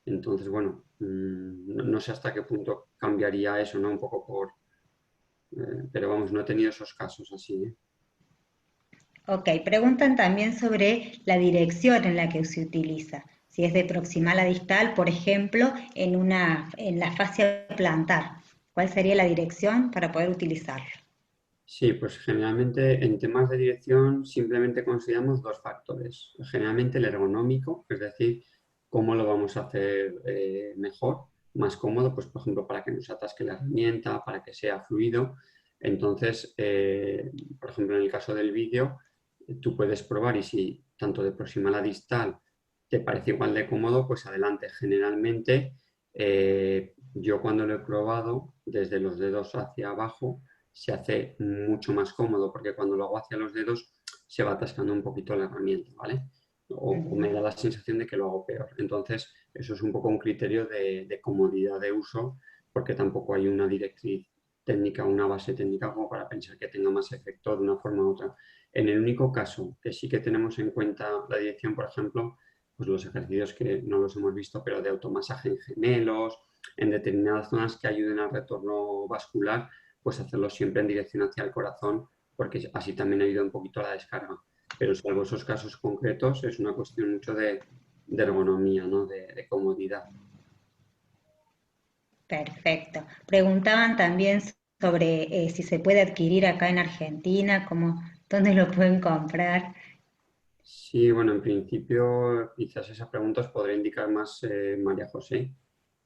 Entonces, bueno, no sé hasta qué punto cambiaría eso, ¿no? Un poco por... pero vamos, no he tenido esos casos así, ¿eh? Ok, preguntan también sobre la dirección en la que se utiliza. Si es de proximal a distal, por ejemplo, en la fascia plantar. ¿Cuál sería la dirección para poder utilizarlo? Sí, pues generalmente en temas de dirección simplemente consideramos dos factores. Generalmente el ergonómico, es decir, cómo lo vamos a hacer mejor, más cómodo, pues por ejemplo para que no se atasque la herramienta, para que sea fluido. Entonces, por ejemplo, en el caso del vídeo, tú puedes probar y si tanto de proximal a distal te parece igual de cómodo, pues adelante. Generalmente, yo cuando lo he probado, desde los dedos hacia abajo, se hace mucho más cómodo porque cuando lo hago hacia los dedos se va atascando un poquito la herramienta, ¿vale? O me da la sensación de que lo hago peor. Entonces, eso es un poco un criterio de comodidad de uso porque tampoco hay una directriz técnica, una base técnica como para pensar que tenga más efecto de una forma u otra. En el único caso que sí que tenemos en cuenta la dirección, por ejemplo, pues los ejercicios que no los hemos visto, pero de automasaje en gemelos, en determinadas zonas que ayuden al retorno vascular, pues hacerlo siempre en dirección hacia el corazón, porque así también ayuda un poquito a la descarga. Pero salvo esos casos concretos, es una cuestión mucho de ergonomía, ¿no? De comodidad. Perfecto. Preguntaban también sobre si se puede adquirir acá en Argentina, dónde lo pueden comprar. Sí, bueno, en principio quizás esa pregunta os podría indicar más María José,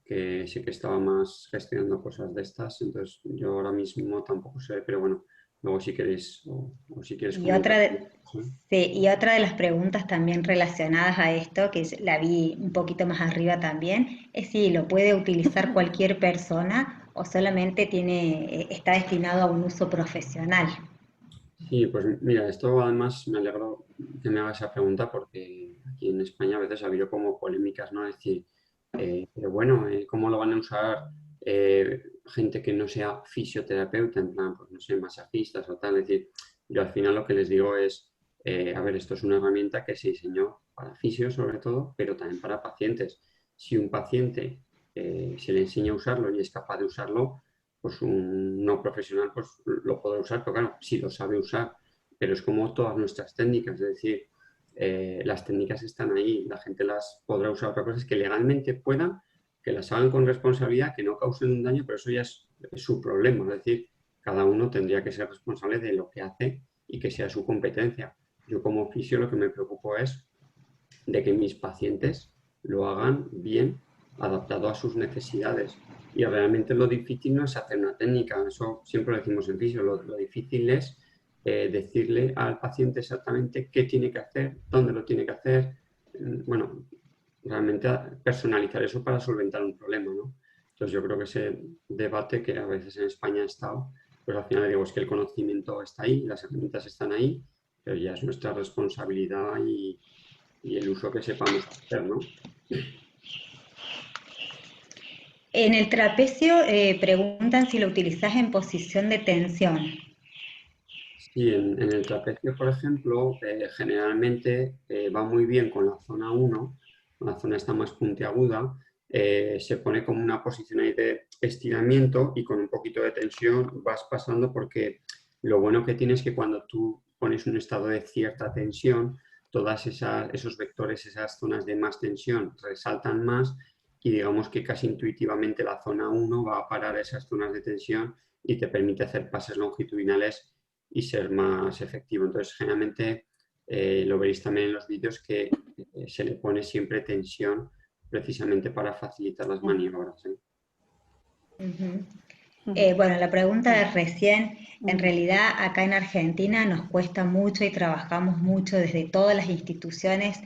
que sí que estaba más gestionando cosas de estas, entonces yo ahora mismo tampoco sé, pero bueno, luego si queréis o si quieres Y otra comentar. de, sí, y otra de las preguntas también relacionadas a esto, que la vi un poquito más arriba también, es si lo puede utilizar cualquier persona o solamente está destinado a un uso profesional. Sí, pues mira, esto además me alegro que me haga esa pregunta porque aquí en España a veces ha habido como polémicas, ¿no? Es decir, pero bueno, ¿cómo lo van a usar gente que no sea fisioterapeuta, en plan, pues no sé, masajistas o tal? Es decir, yo al final lo que les digo es, a ver, esto es una herramienta que se diseñó para fisios sobre todo, pero también para pacientes. Si un paciente se le enseña a usarlo y es capaz de usarlo, pues un no profesional pues lo podrá usar, pero claro, si lo sabe usar, pero es como todas nuestras técnicas, es decir, las técnicas están ahí, la gente las podrá usar. Otra cosa es que legalmente puedan, que las hagan con responsabilidad, que no causen un daño, pero eso ya es su problema, es decir, cada uno tendría que ser responsable de lo que hace y que sea su competencia. Yo como fisio lo que me preocupo es de que mis pacientes lo hagan bien, adaptado a sus necesidades. Y realmente lo difícil no es hacer una técnica, eso siempre lo decimos en fisio, lo difícil es decirle al paciente exactamente qué tiene que hacer, dónde lo tiene que hacer, bueno, realmente personalizar eso para solventar un problema, ¿no? Entonces yo creo que ese debate que a veces en España ha estado, pues al final digo, es que el conocimiento está ahí, las herramientas están ahí, pero ya es nuestra responsabilidad y el uso que sepamos hacer, ¿no? En el trapecio preguntan si lo utilizas en posición de tensión. Sí, en el trapecio, por ejemplo, generalmente va muy bien con la zona 1, la zona está más puntiaguda, se pone como una posición ahí de estiramiento y con un poquito de tensión vas pasando porque lo bueno que tiene es que cuando tú pones un estado de cierta tensión, esos vectores, esas zonas de más tensión resaltan más y digamos que casi intuitivamente la zona 1 va a parar esas zonas de tensión y te permite hacer pases longitudinales y ser más efectivo. Entonces, generalmente lo veréis también en los vídeos que se le pone siempre tensión precisamente para facilitar las maniobras. Ujú. Bueno, la pregunta de recién, en realidad acá en Argentina nos cuesta mucho y trabajamos mucho desde todas las instituciones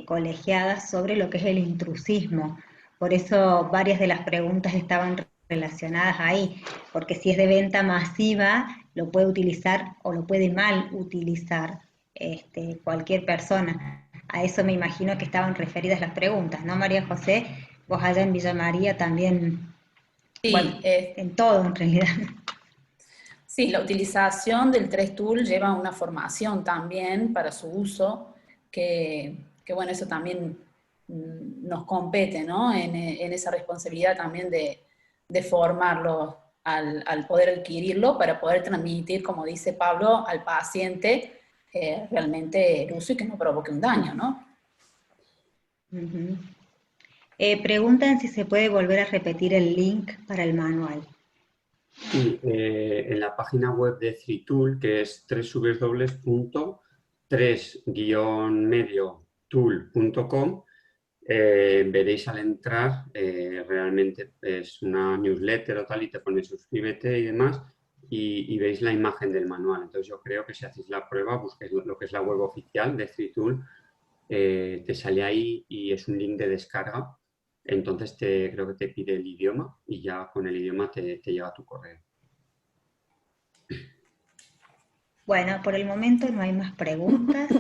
colegiadas sobre lo que es el intrusismo. Por eso varias de las preguntas estaban relacionadas ahí, porque si es de venta masiva, lo puede utilizar o lo puede mal utilizar cualquier persona. A eso me imagino que estaban referidas las preguntas, ¿no, María José? Vos allá en Villa María también, bueno, Sí, en todo en realidad. sí, la utilización del 3-tool lleva una formación también para su uso, que bueno, eso también nos compete, ¿no? En esa responsabilidad también de formarlo al poder adquirirlo para poder transmitir, como dice Pablo, al paciente realmente el uso y que no provoque un daño, ¿no? Ujú. Preguntan si se puede volver a repetir el link para el manual. Sí, en la página web de 3tool, que es www.3-mediotool.com, veréis al entrar, realmente es una newsletter o tal, y te pone suscríbete y demás, y veis la imagen del manual. Entonces yo creo que si hacéis la prueba, busquéis lo que es la web oficial de 3tool, te sale ahí y es un link de descarga. Entonces creo que te pide el idioma y ya con el idioma te llega a tu correo. Bueno, por el momento no hay más preguntas.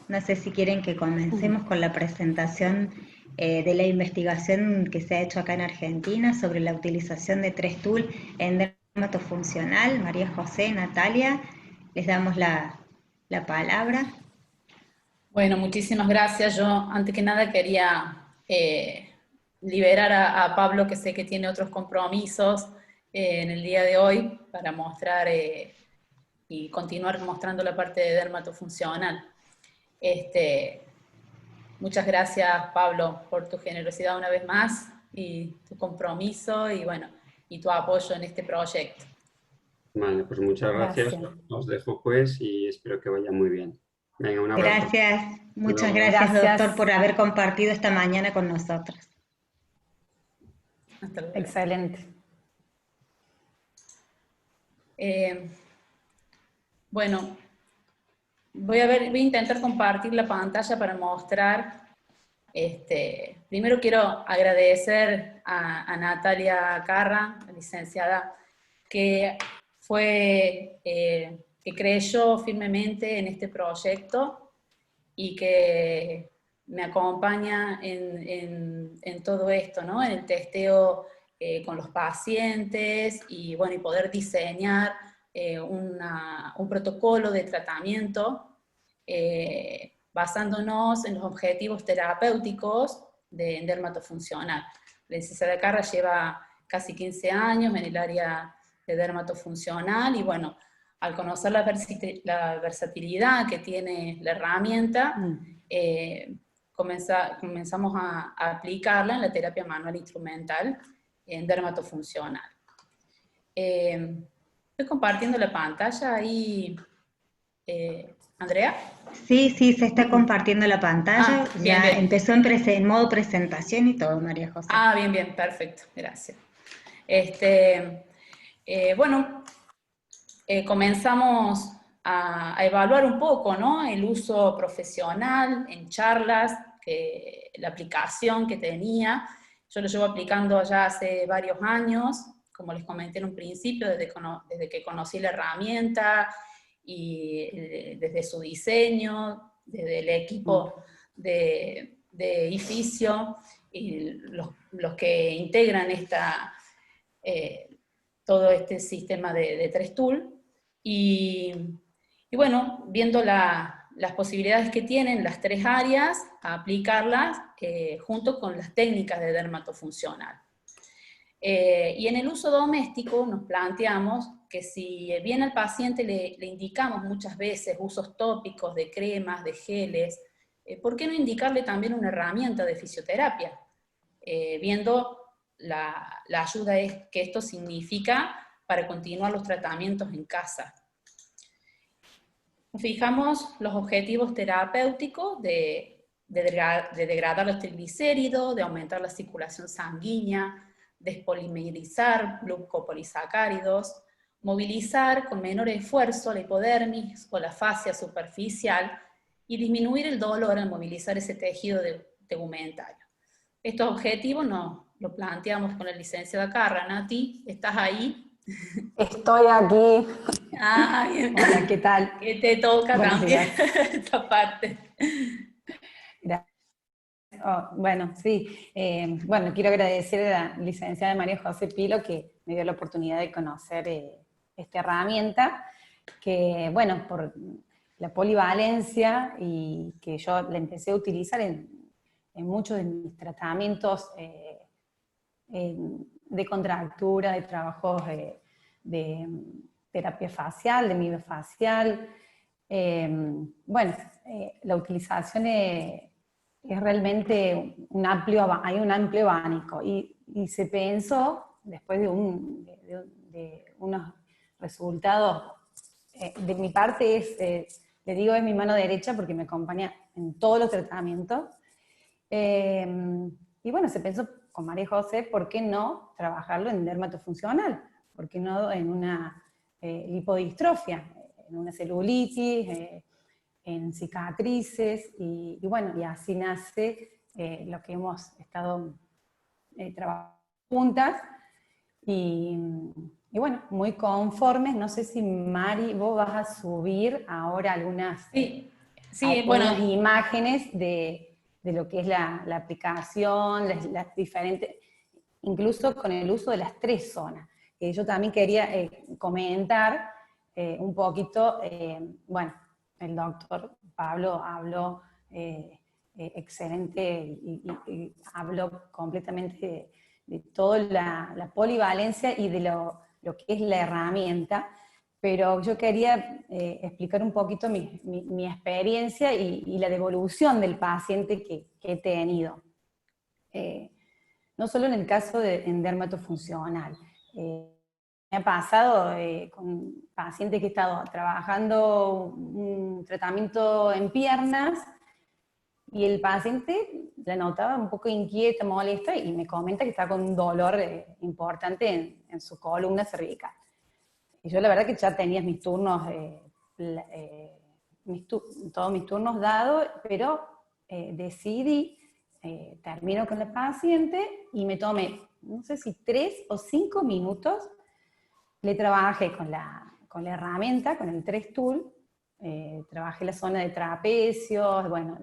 No sé si quieren que comencemos con la presentación de la investigación que se ha hecho acá en Argentina sobre la utilización de 3-tool en dermatofuncional. María José, Natalia, les damos la palabra. Bueno, muchísimas gracias. Yo, antes que nada, quería liberar a Pablo, que sé que tiene otros compromisos en el día de hoy, para mostrar y continuar mostrando la parte de dermatofuncional. Muchas gracias, Pablo, por tu generosidad una vez más, y tu compromiso, y bueno, y tu apoyo en este proyecto. Vale, pues muchas gracias. Gracias. Os dejo pues y espero que vaya muy bien. Venga, un abrazo. Gracias, muchas Luego. gracias, Gracias. doctor, por haber compartido esta mañana con nosotros. Hasta luego. Excelente. Bueno, voy a intentar compartir la pantalla para mostrar. Primero quiero agradecer a Natalia Carra, licenciada, que que creyó firmemente en este proyecto y que me acompaña en todo esto, ¿no? En el testeo con los pacientes y, bueno, y poder diseñar un protocolo de tratamiento basándonos en los objetivos terapéuticos de dermatofuncional. La licenciada Carra lleva casi 15 años en el área de dermatofuncional y, bueno, al conocer la versatilidad que tiene la herramienta, comenzamos a aplicarla en la terapia manual instrumental en dermatofuncional. Estoy compartiendo la pantalla ahí, Andrea. Sí, sí, se está compartiendo la pantalla. Ah, bien, Ya bien. empezó en modo presentación y todo, María José. Ah, bien, bien, perfecto, gracias. Bueno, comenzamos a evaluar un poco, ¿no? El uso profesional en charlas, la aplicación que tenía. Yo lo llevo aplicando ya hace varios años, como les comenté en un principio, desde que conocí la herramienta y desde su diseño, desde el equipo de IFISIO y los que integran todo este sistema de 3tool. Y bueno, viendo las posibilidades que tienen las tres áreas, a aplicarlas junto con las técnicas de dermatofuncional. Y en el uso doméstico nos planteamos que si bien al paciente le indicamos muchas veces usos tópicos de cremas, de geles, ¿por qué no indicarle también una herramienta de fisioterapia? viendo la ayuda que esto significa para continuar los tratamientos en casa. Fijamos los objetivos terapéuticos de degradar los triglicéridos, de aumentar la circulación sanguínea, despolimerizar glucopolisacáridos, movilizar con menor esfuerzo la hipodermis o la fascia superficial y disminuir el dolor al movilizar ese tejido tegumentario. Estos objetivos lo planteamos con el licenciado Carra. Nati, ¿estás ahí? Estoy aquí. Ah, bien. Hola, ¿qué tal? Que te toca Buenos también días. esta parte. Gracias. Bueno, sí. Bueno, quiero agradecer a la licenciada María José Pilo que me dio la oportunidad de conocer esta herramienta, que, bueno, por la polivalencia y que yo la empecé a utilizar en muchos de mis tratamientos de contractura, de trabajos de terapia facial, de miofacial. Bueno, la utilización es realmente hay un amplio abanico y se pensó, después de unos resultados, de mi parte le digo es mi mano derecha porque me acompaña en todos los tratamientos, y bueno, se pensó con María José, ¿por qué no trabajarlo en dermatofuncional? ¿Por qué no en una lipodistrofia, en una celulitis, en cicatrices? Y bueno, y así nace lo que hemos estado trabajando juntas, y bueno, muy conformes. No sé si Mari, vos vas a subir ahora algunas, algunas imágenes de lo que es la aplicación, las diferentes, incluso con el uso de las 3 zonas. Yo también quería comentar un poquito, bueno, el doctor Pablo habló excelente y habló completamente de toda la polivalencia y de lo que es la herramienta, pero yo quería explicar un poquito mi experiencia y la devolución del paciente que he tenido. No solo en el caso en dermatofuncional. Me ha pasado con pacientes que he estado trabajando un tratamiento en piernas y el paciente la notaba un poco inquieta, molesta, y me comenta que está con un dolor importante en su columna cervical. Y yo la verdad que ya tenía mis turnos, todos mis turnos dados, pero decidí, termino con la paciente y me tomé, no sé si 3 o 5 minutos, le trabajé con la herramienta, con el 3 Tool, trabajé la zona de trapecios, bueno,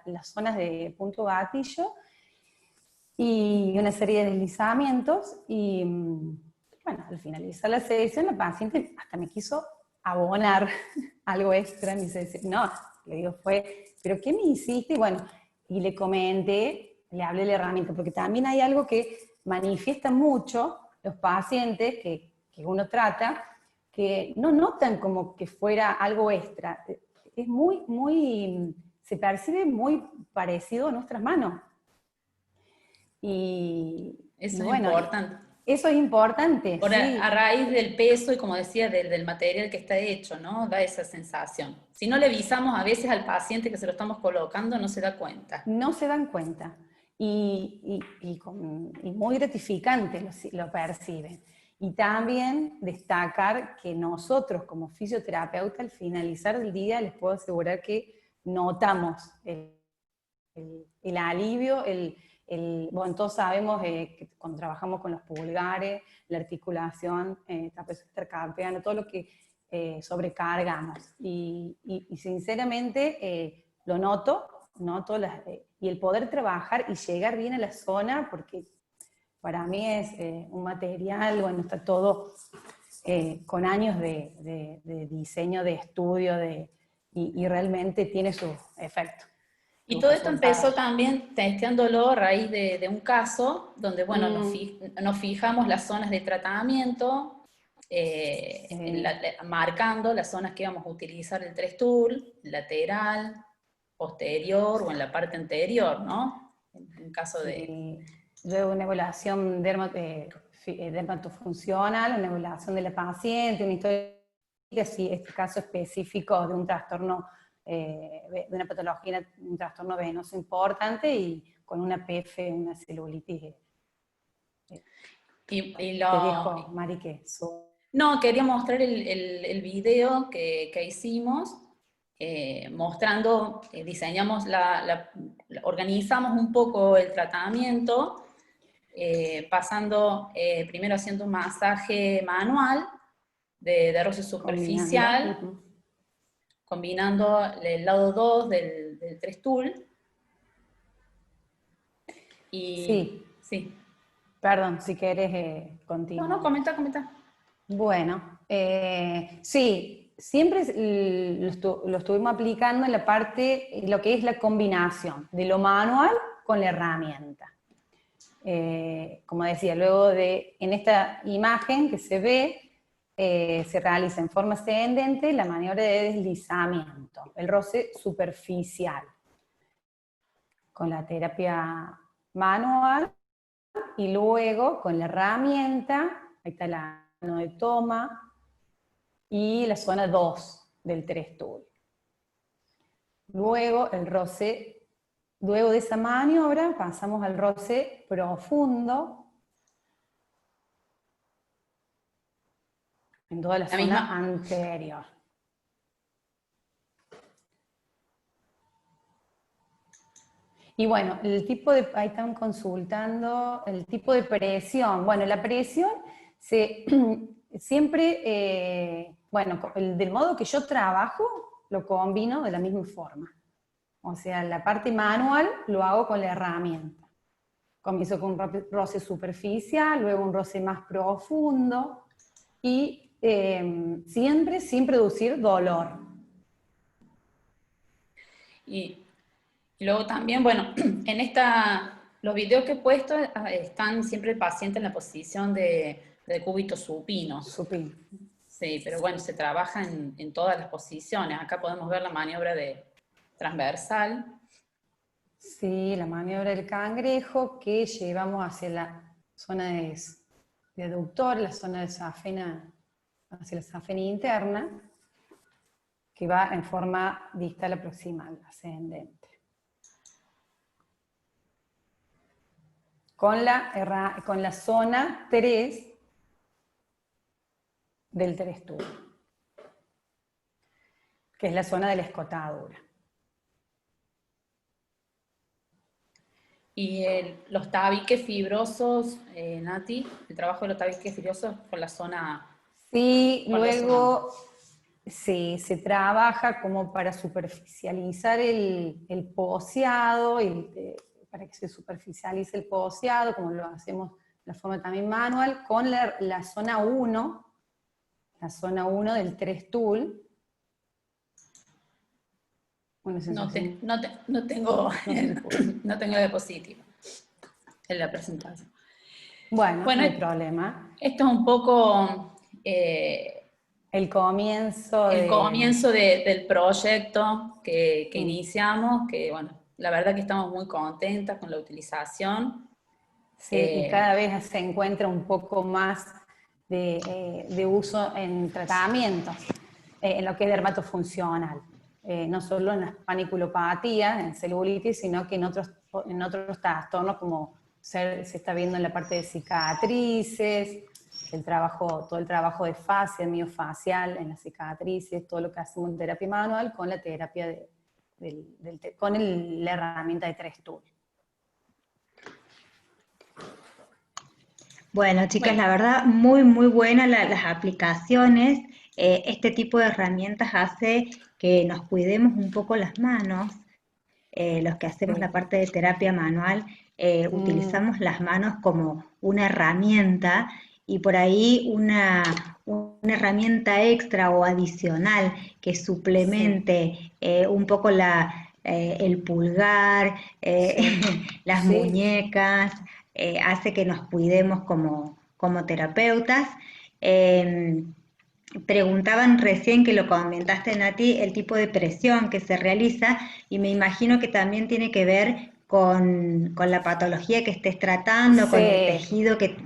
las zonas de punto gatillo, y una serie de deslizamientos, y bueno, al finalizar la sesión, la paciente hasta me quiso abonar algo extra en mi sesión. No, le digo, ¿pero qué me hiciste? Y bueno, y le comenté, le hablé de la herramienta, porque también hay algo que manifiesta mucho los pacientes que uno trata, que no notan como que fuera algo extra. Es se percibe muy parecido a nuestras manos. Y Eso bueno, es importante. Eso es importante, Por sí. A raíz del peso y, como decía, del material que está hecho, ¿no? Da esa sensación. Si no le avisamos a veces al paciente que se lo estamos colocando, no se da cuenta. No se dan cuenta. Y muy gratificante lo perciben. Y también destacar que nosotros como fisioterapeuta, al finalizar el día, les puedo asegurar que notamos el alivio, bueno, todos sabemos que cuando trabajamos con los pulgares, la articulación, trapecio intercarpiano, todo lo que sobrecargamos. Y sinceramente lo noto y el poder trabajar y llegar bien a la zona, porque para mí es un material, bueno, está todo con años de diseño, de estudio, y realmente tiene su efecto. Y todo esto empezó también testeándolo a raíz de un caso donde, bueno, nos fijamos las zonas de tratamiento, marcando las zonas que íbamos a utilizar el 3 Tool, lateral, posterior o en la parte anterior, ¿no? En caso de... luego una evaluación dermatofuncional, una evaluación de la paciente, una historia, si este caso específico de un trastorno, de una patología, un trastorno venoso importante y con una PF, una celulitis. Y Te dejo, Mari, que No, quería mostrar el video que hicimos, mostrando, diseñamos, organizamos un poco el tratamiento, pasando, primero haciendo un masaje manual de roce superficial, combinando el lado 2 del 3 tool. Y, sí. Perdón, si querés continuar. No, comenta. Bueno, sí, siempre lo estuvimos aplicando en la parte, lo que es la combinación de lo manual con la herramienta. Como decía, luego en esta imagen que se ve, se realiza en forma ascendente la maniobra de deslizamiento, el roce superficial, con la terapia manual, y luego con la herramienta, ahí está la mano de toma, y la zona 2 del 3 tool. Luego el roce, luego de esa maniobra pasamos al roce profundo, en toda la zona misma anterior. Y bueno, el tipo de, ahí están consultando, el tipo de presión. Bueno, la presión siempre, bueno, del modo que yo trabajo, lo combino de la misma forma. O sea, la parte manual lo hago con la herramienta. Comienzo con un roce superficial, luego un roce más profundo, y siempre sin producir dolor. Y luego también, bueno, los videos que he puesto están siempre el paciente en la posición de cúbito supino. Supino. Sí, pero bueno, se trabaja en todas las posiciones. Acá podemos ver la maniobra de transversal. Sí, la maniobra del cangrejo que llevamos hacia la zona de aductor, la zona de safena, hacia la safena interna, que va en forma distal a proximal, ascendente. Con la zona 3 del 3 tool, que es la zona de la escotadura. Y los tabiques fibrosos, Nati, el trabajo de los tabiques fibrosos por la zona... Sí, luego se trabaja como para superficializar el poseado, para que se superficialice el poseado, como lo hacemos de la forma también manual, con la zona 1, del 3 tool. No tengo diapositiva en la presentación. Bueno, no hay problema. Esto es un poco el comienzo del proyecto que iniciamos, que bueno, la verdad que estamos muy contentas con la utilización. Sí, y cada vez se encuentra un poco más de uso en tratamientos, en lo que es dermatofuncional. No solo en las paniculopatías, en celulitis, sino que en otros trastornos, como se está viendo en la parte de cicatrices, todo el trabajo de fascia, miofacial, en las cicatrices, todo lo que hacemos en terapia manual con la terapia la herramienta de 3 tool. Bueno, chicas, la verdad, muy, muy buenas las aplicaciones. Este tipo de herramientas hace que nos cuidemos un poco las manos. Los que hacemos la parte de terapia manual, utilizamos las manos como una herramienta, y por ahí una herramienta extra o adicional que suplemente un poco el pulgar, las muñecas, hace que nos cuidemos como terapeutas. Preguntaban recién, que lo comentaste, Nati, el tipo de presión que se realiza, y me imagino que también tiene que ver con la patología que estés tratando, con el Sí. tejido que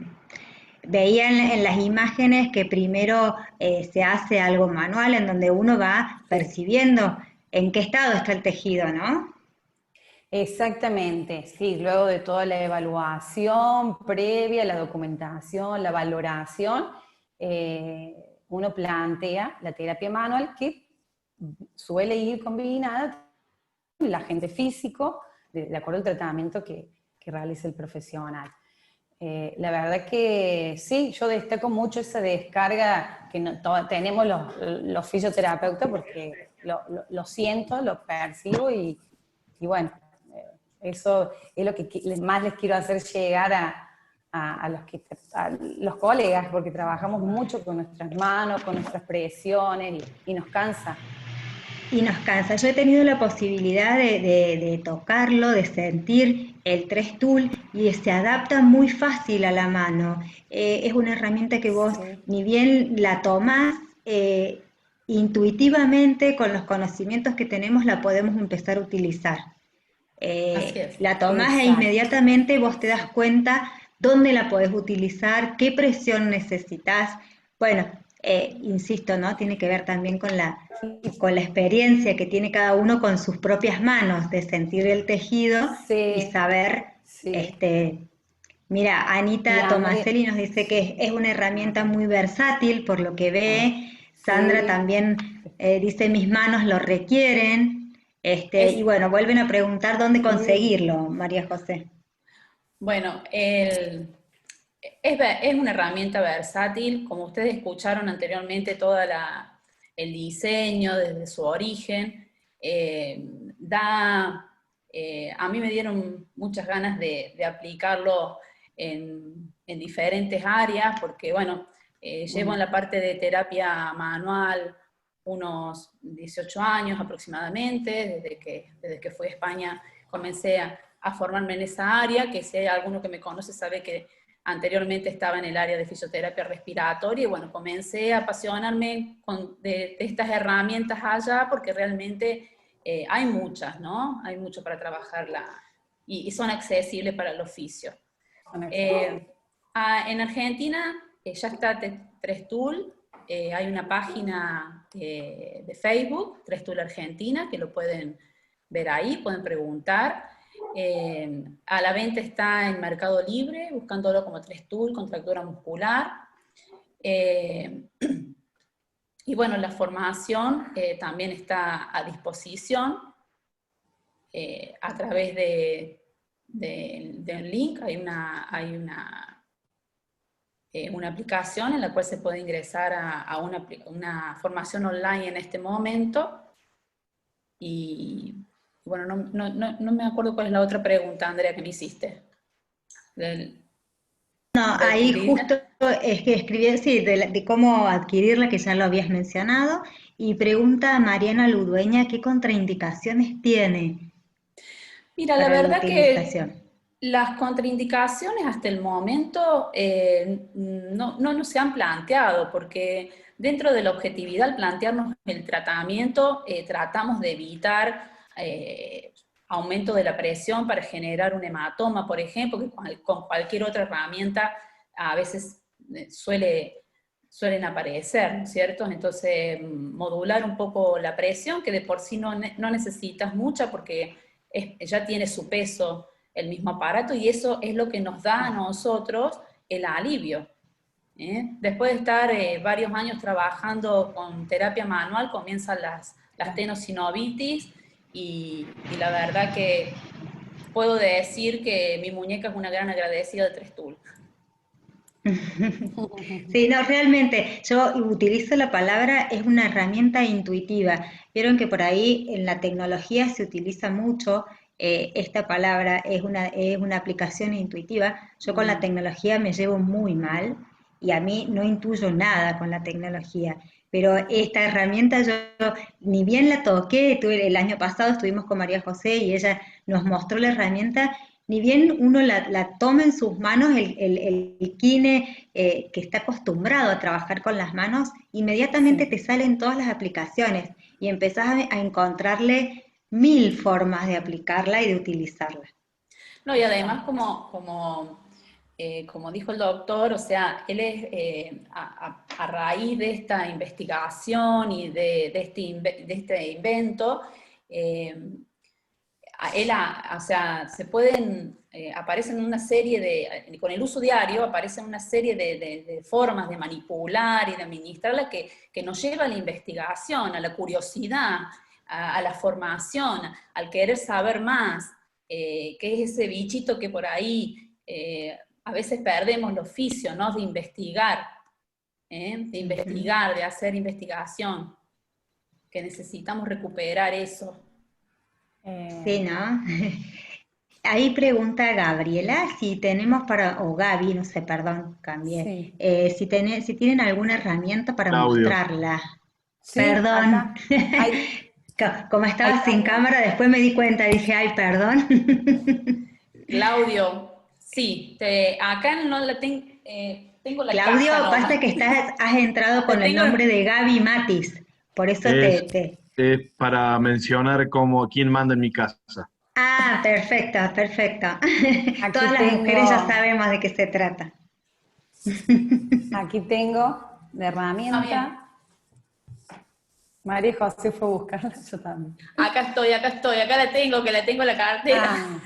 veía en las imágenes que primero se hace algo manual en donde uno va percibiendo en qué estado está el tejido, ¿no? Exactamente, sí, luego de toda la evaluación previa, la documentación, la valoración, uno plantea la terapia manual que suele ir combinada con el agente físico, de acuerdo al tratamiento que realice el profesional. La verdad que sí, yo destaco mucho esa descarga que tenemos los fisioterapeutas porque lo siento, lo percibo y bueno, eso es lo que más les quiero hacer llegar a los colegas, porque trabajamos mucho con nuestras manos, con nuestras presiones y nos cansa. Y nos cansa. Yo he tenido la posibilidad de tocarlo, de sentir el 3 Tool y se adapta muy fácil a la mano. Es una herramienta que vos, Sí. ni bien la tomás, intuitivamente con los conocimientos que tenemos la podemos empezar a utilizar. Así es. La tomás e Exacto. inmediatamente vos te das cuenta dónde la podés utilizar, qué presión necesitas. Bueno, insisto, ¿no? Tiene que ver también con la experiencia que tiene cada uno con sus propias manos, de sentir el tejido y Sí, saber, sí. mira, Y Anita André, Tomaselli nos dice que es una herramienta muy versátil por lo que ve. Sandra sí, también dice mis manos lo requieren. Y Es, bueno, vuelven a preguntar dónde sí, conseguirlo, María José. bueno, es una herramienta versátil, como ustedes escucharon anteriormente, el diseño desde su origen, a mí me dieron muchas ganas de aplicarlo en diferentes áreas, porque bueno, llevo en la parte de terapia manual unos 18 años aproximadamente, desde que fui a España comencé a formarme en esa área, que si hay alguno que me conoce sabe que anteriormente estaba en el área de fisioterapia respiratoria y bueno, comencé a apasionarme de estas herramientas allá porque realmente hay muchas, ¿no? Hay mucho para trabajarla y son accesibles para el oficio. En Argentina ya está 3 Tool, hay una página de Facebook, 3 Tool Argentina, que lo pueden ver ahí, pueden preguntar. A la venta está en Mercado Libre, buscándolo como 3 Tool, contractura muscular. Y bueno, la formación también está a disposición a través de un link, hay una aplicación en la cual se puede ingresar a una formación online en este momento. Y bueno, no me acuerdo cuál es la otra pregunta, Andrea, que me hiciste. No, ¿De ahí adquirirla? justo es que escribí, sí, de cómo adquirirla, que ya lo habías mencionado, y pregunta a Mariana Ludueña qué contraindicaciones tiene Mira, la para la verdad que utilización. las contraindicaciones hasta el momento no se han planteado, porque dentro de la objetividad al plantearnos el tratamiento, tratamos de evitar aumento de la presión para generar un hematoma, por ejemplo, que con cualquier otra herramienta a veces suelen aparecer, ¿no es cierto? Entonces, modular un poco la presión, que de por sí no necesitas mucha porque ya tiene su peso el mismo aparato y eso es lo que nos da a nosotros el alivio. Después de estar varios años trabajando con terapia manual, comienzan las tenosinovitis y la verdad que puedo decir que mi muñeca es una gran agradecida de 3 Tool. Sí, no, realmente, yo utilizo la palabra, es una herramienta intuitiva. Vieron que por ahí en la tecnología se utiliza mucho esta palabra, es una aplicación intuitiva. Yo con la tecnología me llevo muy mal y a mí no intuyo nada con la tecnología. Pero esta herramienta yo ni bien la toqué, el año pasado estuvimos con María José y ella nos mostró la herramienta, ni bien uno la toma en sus manos, el kine que está acostumbrado a trabajar con las manos, inmediatamente te sí. salen todas las aplicaciones y empezás a encontrarle 1000 formas de aplicarla y de utilizarla. No, y además como dijo el doctor, o sea, él es, a raíz de esta investigación y de este invento, o sea, aparecen una serie con el uso diario, aparecen una serie de formas de manipular y de administrarla que nos lleva a la investigación, a la curiosidad, a la formación, al querer saber más, qué es ese bichito que por ahí a veces perdemos el oficio, ¿no? De investigar, de hacer investigación, que necesitamos recuperar eso. Sí, ¿no? Ahí pregunta Gabriela si tenemos o Gaby, no sé, perdón, cambié. Sí. Si tienen alguna herramienta para Claudio. mostrarla. Sí, Perdón. acá. Como estaba sin cámara, después me di cuenta, dije, ay, perdón. Claudio, sí, acá no la tengo la Claudio, caja pasa nomás. que has entrado con el Tengo- nombre de Gaby Matis, por eso Es para mencionar como quién manda en mi casa. Ah, perfecto, perfecto. Aquí Todas las mujeres ya tengo, sabemos de qué se trata. aquí tengo de herramienta. María José fue a buscarla, yo también. Acá estoy, acá la tengo, que la tengo en la cartera. Ah,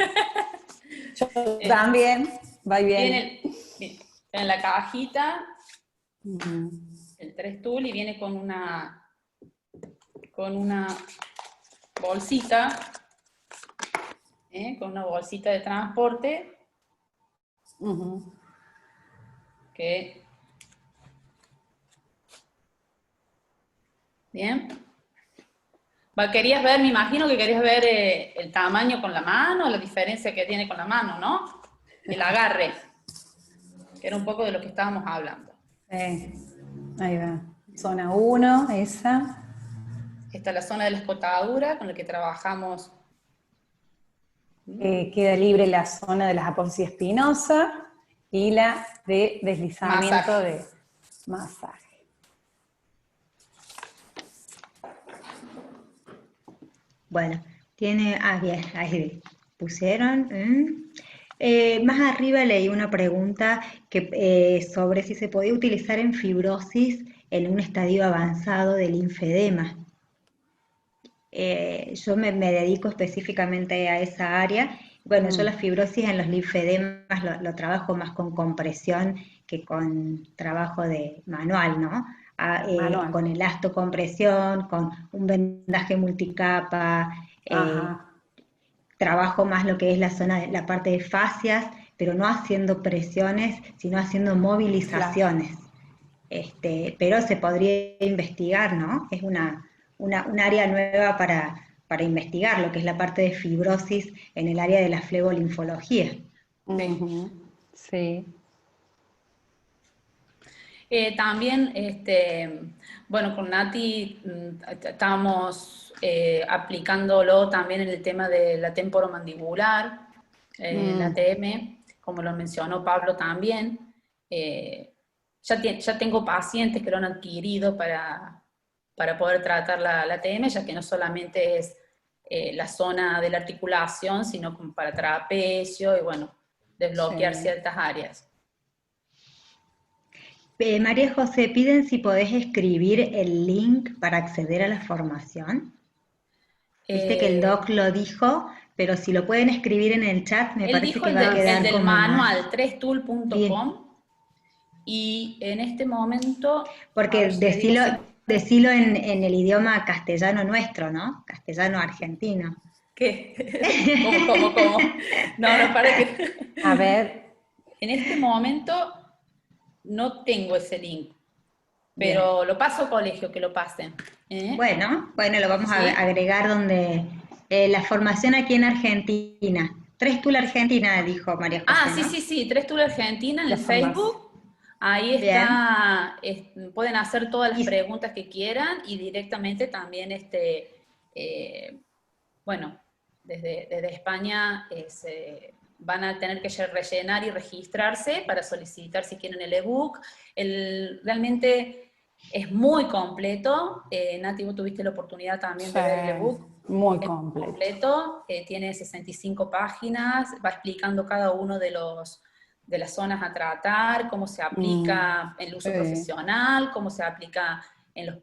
yo también, va bien. Viene en la cajita, Ujú. el 3 tool, y viene con una bolsita, con una bolsita de transporte, Ujú. que... Bien. Querías ver, me imagino que querías ver el tamaño con la mano, la diferencia que tiene con la mano, ¿no? El agarre, que era un poco de lo que estábamos hablando. Ahí va. Zona 1, esa. Esta es la zona de la escotadura con la que trabajamos. Queda libre la zona de las aposis espinosa y la de deslizamiento Masaje. de masaje. Bueno, bien, ahí pusieron. Más arriba leí una pregunta sobre si se podía utilizar en fibrosis en un estadio avanzado del linfedema. Yo me dedico específicamente a esa área. Bueno, yo la fibrosis en los linfedemas lo trabajo más con compresión que con trabajo de manual, ¿no? Manual. Con elastocompresión, con un vendaje multicapa, Ajá. trabajo más lo que es la parte de fascias, pero no haciendo presiones, sino haciendo movilizaciones. Pero se podría investigar, ¿no? Es un área nueva para investigar, lo que es la parte de fibrosis en el área de la flebolinfología. Ujú. Sí. También, bueno, con Nati estamos aplicándolo también en el tema de la temporomandibular, la TM, como lo mencionó Pablo también. Ya tengo pacientes que lo han adquirido para poder tratar la TM, ya que no solamente es la zona de la articulación, sino como para trapecio y, bueno, desbloquear ciertas áreas. María José, piden si podés escribir el link para acceder a la formación. Viste que el doc lo dijo, pero si lo pueden escribir en el chat, me parece que va a quedar el del como manual, más... 3tool.com, y en este momento... Porque decilo en el idioma castellano nuestro, ¿no? Castellano argentino. ¿Qué? ¿Cómo? No, para que... A ver. En este momento no tengo ese link, pero Bien. lo paso al colegio, que lo pasen. Bueno, lo vamos ¿Sí? a agregar donde... la formación aquí en Argentina. 3tool Argentina, dijo María José, ¿no? Sí, 3tool Argentina en La el formación. Facebook. Ahí Bien. está, pueden hacer todas las preguntas que quieran y directamente también, bueno, desde España van a tener que rellenar y registrarse para solicitar si quieren el ebook. Realmente Es muy completo. Nati, vos tuviste la oportunidad también de ver el ebook. Muy Es completo. Tiene 65 páginas, va explicando cada uno de las zonas a tratar, cómo se aplica en el uso Sí. profesional, cómo se aplica en los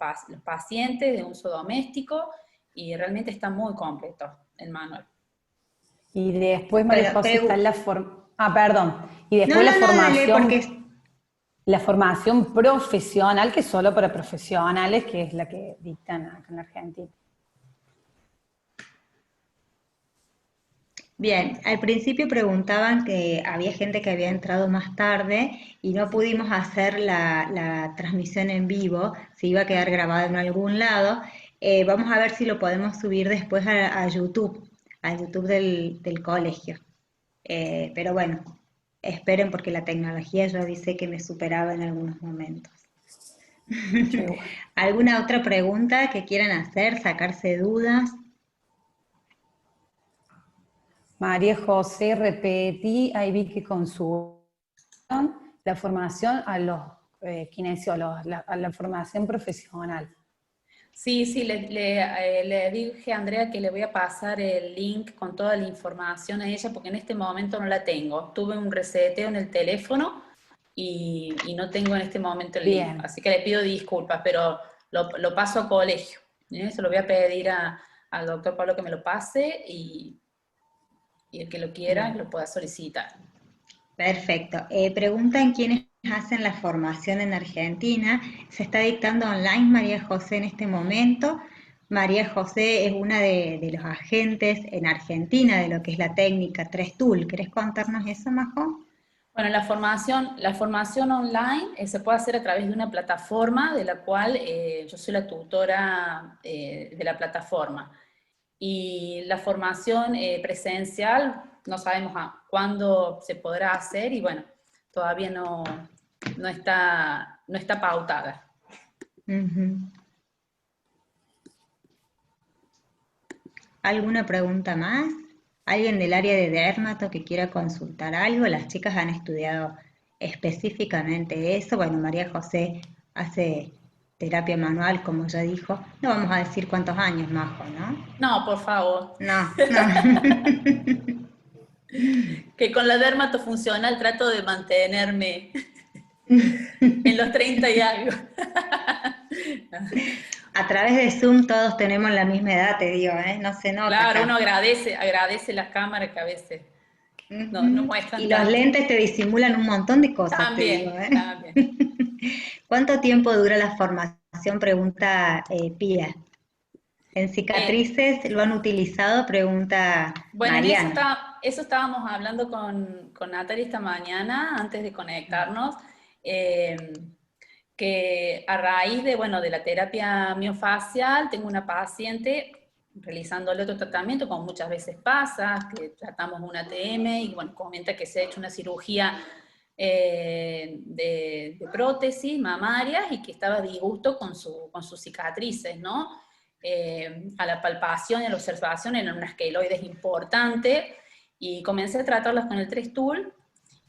pacientes de uso doméstico, y realmente está muy completo el manual. Y después, María Bueno, José, está la formación. Ah, perdón. Y no, después la no, dale, formación. porque La formación profesional, que es solo para profesionales, que es la que dictan acá en Argentina. bien, al principio preguntaban que había gente que había entrado más tarde y no pudimos hacer la transmisión en vivo, se iba a quedar grabada en algún lado. Vamos a ver si lo podemos subir después a YouTube, al YouTube del colegio. Pero bueno, esperen porque la tecnología yo avisé que me superaba en algunos momentos. Sí, bueno. ¿Alguna otra pregunta que quieran hacer, sacarse dudas? María José, repetí, ahí vi que consultaron la formación a los kinesiólogos, a la formación profesional. Sí, le dije a Andrea que le voy a pasar el link con toda la información a ella, porque en este momento no la tengo. Tuve un reseteo en el teléfono y no tengo en este momento el link. Bien. Así que le pido disculpas, pero lo paso a colegio. Se lo voy a pedir al doctor Pablo que me lo pase, y el que lo quiera Bien. lo pueda solicitar. Perfecto. Preguntan quiénes hacen la formación en Argentina. Se está dictando online, María José, en este momento. María José es una de los agentes en Argentina de lo que es la técnica 3TOOL. ¿Querés contarnos eso, Majo? Bueno, la formación online se puede hacer a través de una plataforma de la cual yo soy la tutora de la plataforma. Y la formación presencial no sabemos cuándo se podrá hacer, y bueno, todavía no está pautada. Ujú. ¿Alguna pregunta más? ¿Alguien del área de dermato que quiera consultar algo? Las chicas han estudiado específicamente eso. Bueno, María José hace terapia manual, como ya dijo. No vamos a decir cuántos años, Majo, ¿no? No, por favor. No, no. Que con la dermatofuncional trato de mantenerme en los 30 y algo. A través de Zoom todos tenemos la misma edad, te digo, ¿eh? No se nota Claro, acá. uno agradece las cámaras que a veces no Ujú. muestran Y los tanto. lentes te disimulan un montón de cosas, te digo, También, ¿eh? también. ¿Cuánto tiempo dura la formación? Pregunta Pía. ¿En cicatrices lo han utilizado? Pregunta Bueno, Mariana. eso estábamos hablando con Natalia esta mañana, antes de conectarnos, que a raíz de la terapia miofacial, tengo una paciente realizándole otro tratamiento, como muchas veces pasa, que tratamos un ATM, y bueno, comenta que se ha hecho una cirugía de prótesis mamarias, y que estaba a disgusto con sus cicatrices, ¿no? A la palpación y a la observación eran unas queloides importantes, y comencé a tratarlas con el 3TOOL,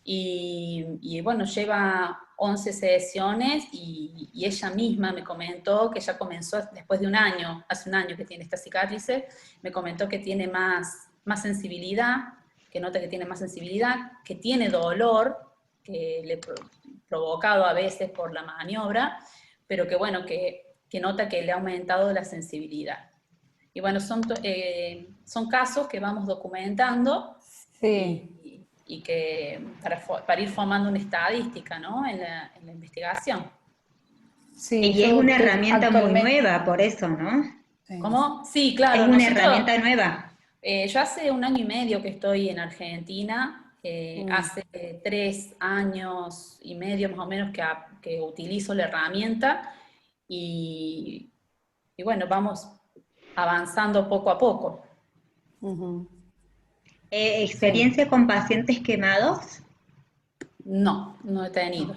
y bueno, lleva 11 sesiones, y ella misma me comentó que ya comenzó después de un año, hace un año que tiene estas cicatrices, me comentó que tiene más sensibilidad, que nota que tiene más sensibilidad, que tiene dolor, que le provocado a veces por la maniobra, pero que bueno, que nota que le ha aumentado la sensibilidad. Y bueno, son casos que vamos documentando, Sí. y que para ir formando una estadística, ¿no? en la investigación. Sí, Y es yo una herramienta muy actualmente. nueva, por eso, ¿no? Sí. ¿Cómo? Sí, Es claro, una nosotros, herramienta nueva. yo hace 1 año y medio que estoy en Argentina, hace 3 años y medio más o menos que utilizo la herramienta, y bueno, vamos avanzando poco a poco. Ujú. Sí. ¿Experiencia con pacientes quemados? No he tenido.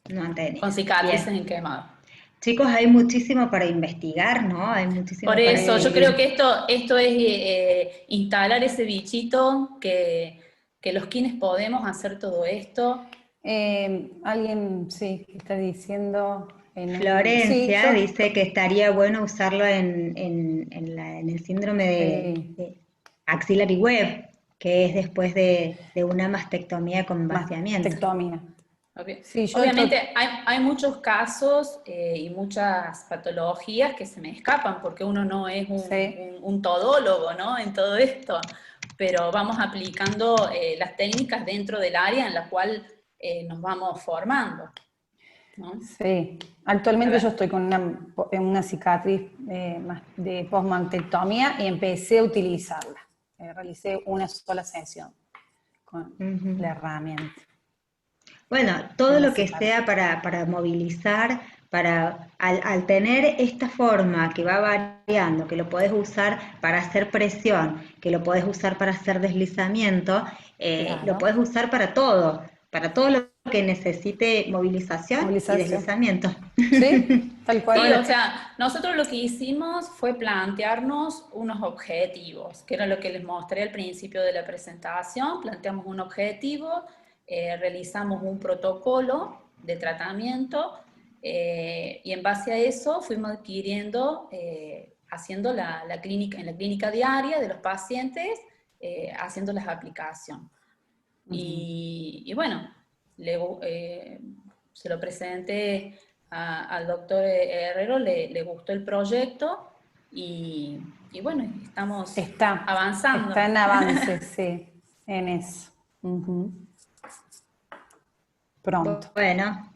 No han tenido. Con cicatrices Bien. en quemado. Chicos, hay muchísimo para investigar, ¿no? Hay Por muchísimo para eso, yo creo seguir. que esto es instalar ese bichito, que los quienes podemos hacer todo esto. Alguien, sí, que está diciendo, Florencia sí, dice que estaría bueno usarlo en el síndrome de axillary web, que es después de una mastectomía con vaciamiento. mastectomía. Ok. Sí, Obviamente hay muchos casos y muchas patologías que se me escapan porque uno no es un todólogo, ¿no? En todo esto, pero vamos aplicando las técnicas dentro del área en la cual nos vamos formando, ¿no? Sí, actualmente yo estoy con una cicatriz de postmastectomía y empecé a utilizarla. Realicé una sola sesión con la herramienta. Bueno, todo en la lo que cicatriz. sea para movilizar, al tener esta forma que va variando, que lo podés usar para hacer presión, que lo podés usar para hacer deslizamiento, Claro. lo podés usar para todo lo que necesite movilización y deslizamiento. Sí, tal cual. Sí, o sea, nosotros lo que hicimos fue plantearnos unos objetivos, que era lo que les mostré al principio de la presentación. Planteamos un objetivo, realizamos un protocolo de tratamiento y en base a eso fuimos adquiriendo, haciendo la clínica, en la clínica diaria de los pacientes, haciendo las aplicaciones. Y bueno, se lo presenté al doctor Herrero, le gustó el proyecto y bueno, estamos avanzando. Está en avance, sí, en eso. Pronto. Bueno,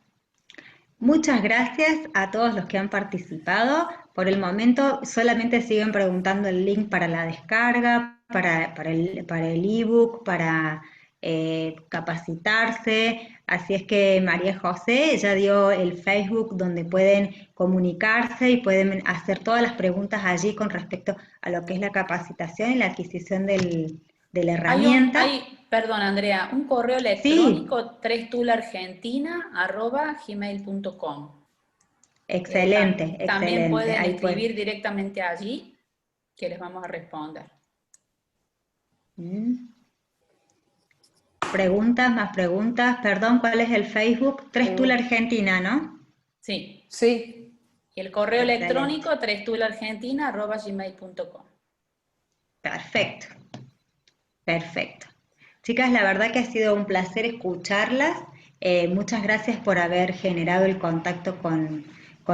muchas gracias a todos los que han participado. Por el momento solamente siguen preguntando el link para la descarga, para el ebook, para capacitarse. Así es que María José ya dio el Facebook donde pueden comunicarse y pueden hacer todas las preguntas allí con respecto a lo que es la capacitación y la adquisición de la herramienta. Perdón, Andrea, un correo electrónico, 3tulargentina@gmail.com. Excelente, También excelente. pueden Ahí escribir directamente allí, que les vamos a responder. Preguntas, más preguntas. Perdón, ¿cuál es el Facebook? 3Tula Argentina, ¿no? Sí. Sí. Y el correo electrónico, 3tulargentina@gmail.com. Perfecto. Perfecto. Chicas, la verdad que ha sido un placer escucharlas. Muchas gracias por haber generado el contacto con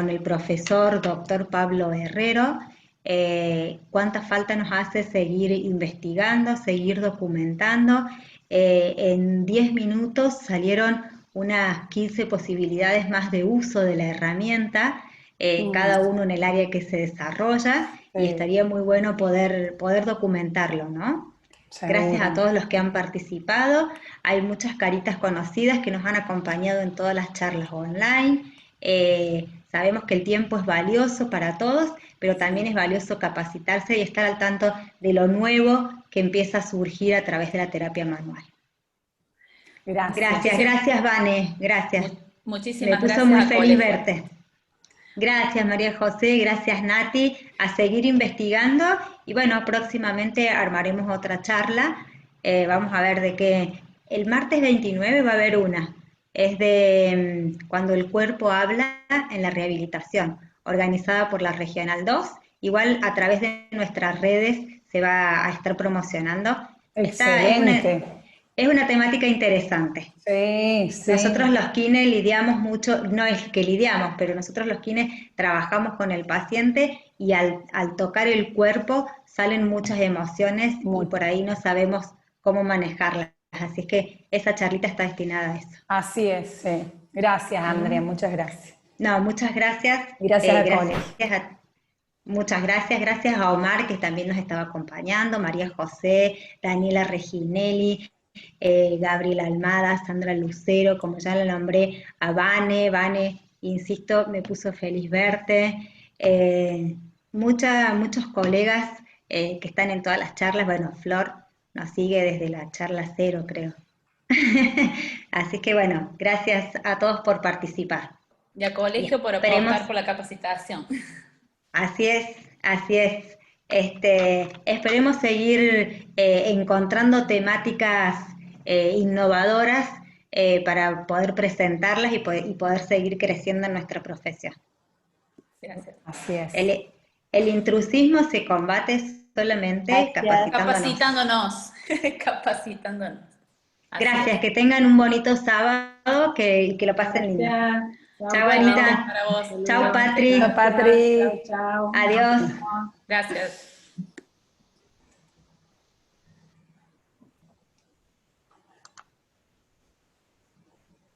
el profesor doctor Pablo Herrero. Cuánta falta nos hace seguir investigando, seguir documentando. En 10 minutos salieron unas 15 posibilidades más de uso de la herramienta, cada uno en el área que se desarrolla, y estaría muy bueno poder documentarlo, ¿no? Seguro. Gracias a todos los que han participado. Hay muchas caritas conocidas que nos han acompañado en todas las charlas online. Sabemos que el tiempo es valioso para todos, pero también es valioso capacitarse y estar al tanto de lo nuevo que empieza a surgir a través de la terapia manual. Gracias, Vane, gracias. Muchísimas Me puso gracias muy a feliz Colegio. verte. Gracias, María José, gracias, Nati, a seguir investigando y bueno, próximamente armaremos otra charla. Vamos a ver de qué. El martes 29 va a haber una. Es de cuando el cuerpo habla en la rehabilitación, organizada por la Regional 2. Igual a través de nuestras redes se va a estar promocionando. Excelente. Es una temática interesante. Sí. Nosotros los kines lidiamos mucho, no es que lidiamos, pero nosotros los kines trabajamos con el paciente y al tocar el cuerpo salen muchas emociones y por ahí no sabemos cómo manejarlas. Así es que esa charlita está destinada a eso. Así es, sí. Gracias, Andrea, muchas gracias. No, muchas gracias. Gracias a Colegio. Muchas gracias a Omar, que también nos estaba acompañando, María José, Daniela Reginelli, Gabriela Almada, Sandra Lucero, como ya la nombré, a Vane, insisto, me puso feliz verte, muchos colegas que están en todas las charlas, bueno, Flor nos sigue desde la charla 0, creo. Así que bueno, gracias a todos por participar. Y a Colegio por aportar por la capacitación. Así es. Esperemos seguir encontrando temáticas innovadoras para poder presentarlas y poder seguir creciendo en nuestra profesión. Gracias. Así es. El intrusismo se combate solamente capacitándonos. Capacitándonos. Así Gracias, es. que tengan un bonito sábado y que lo pasen lindo. Chao, Igualmente Anita. para vos. Chao, Patri. Chao, Patri. Chao. Adiós. Gracias.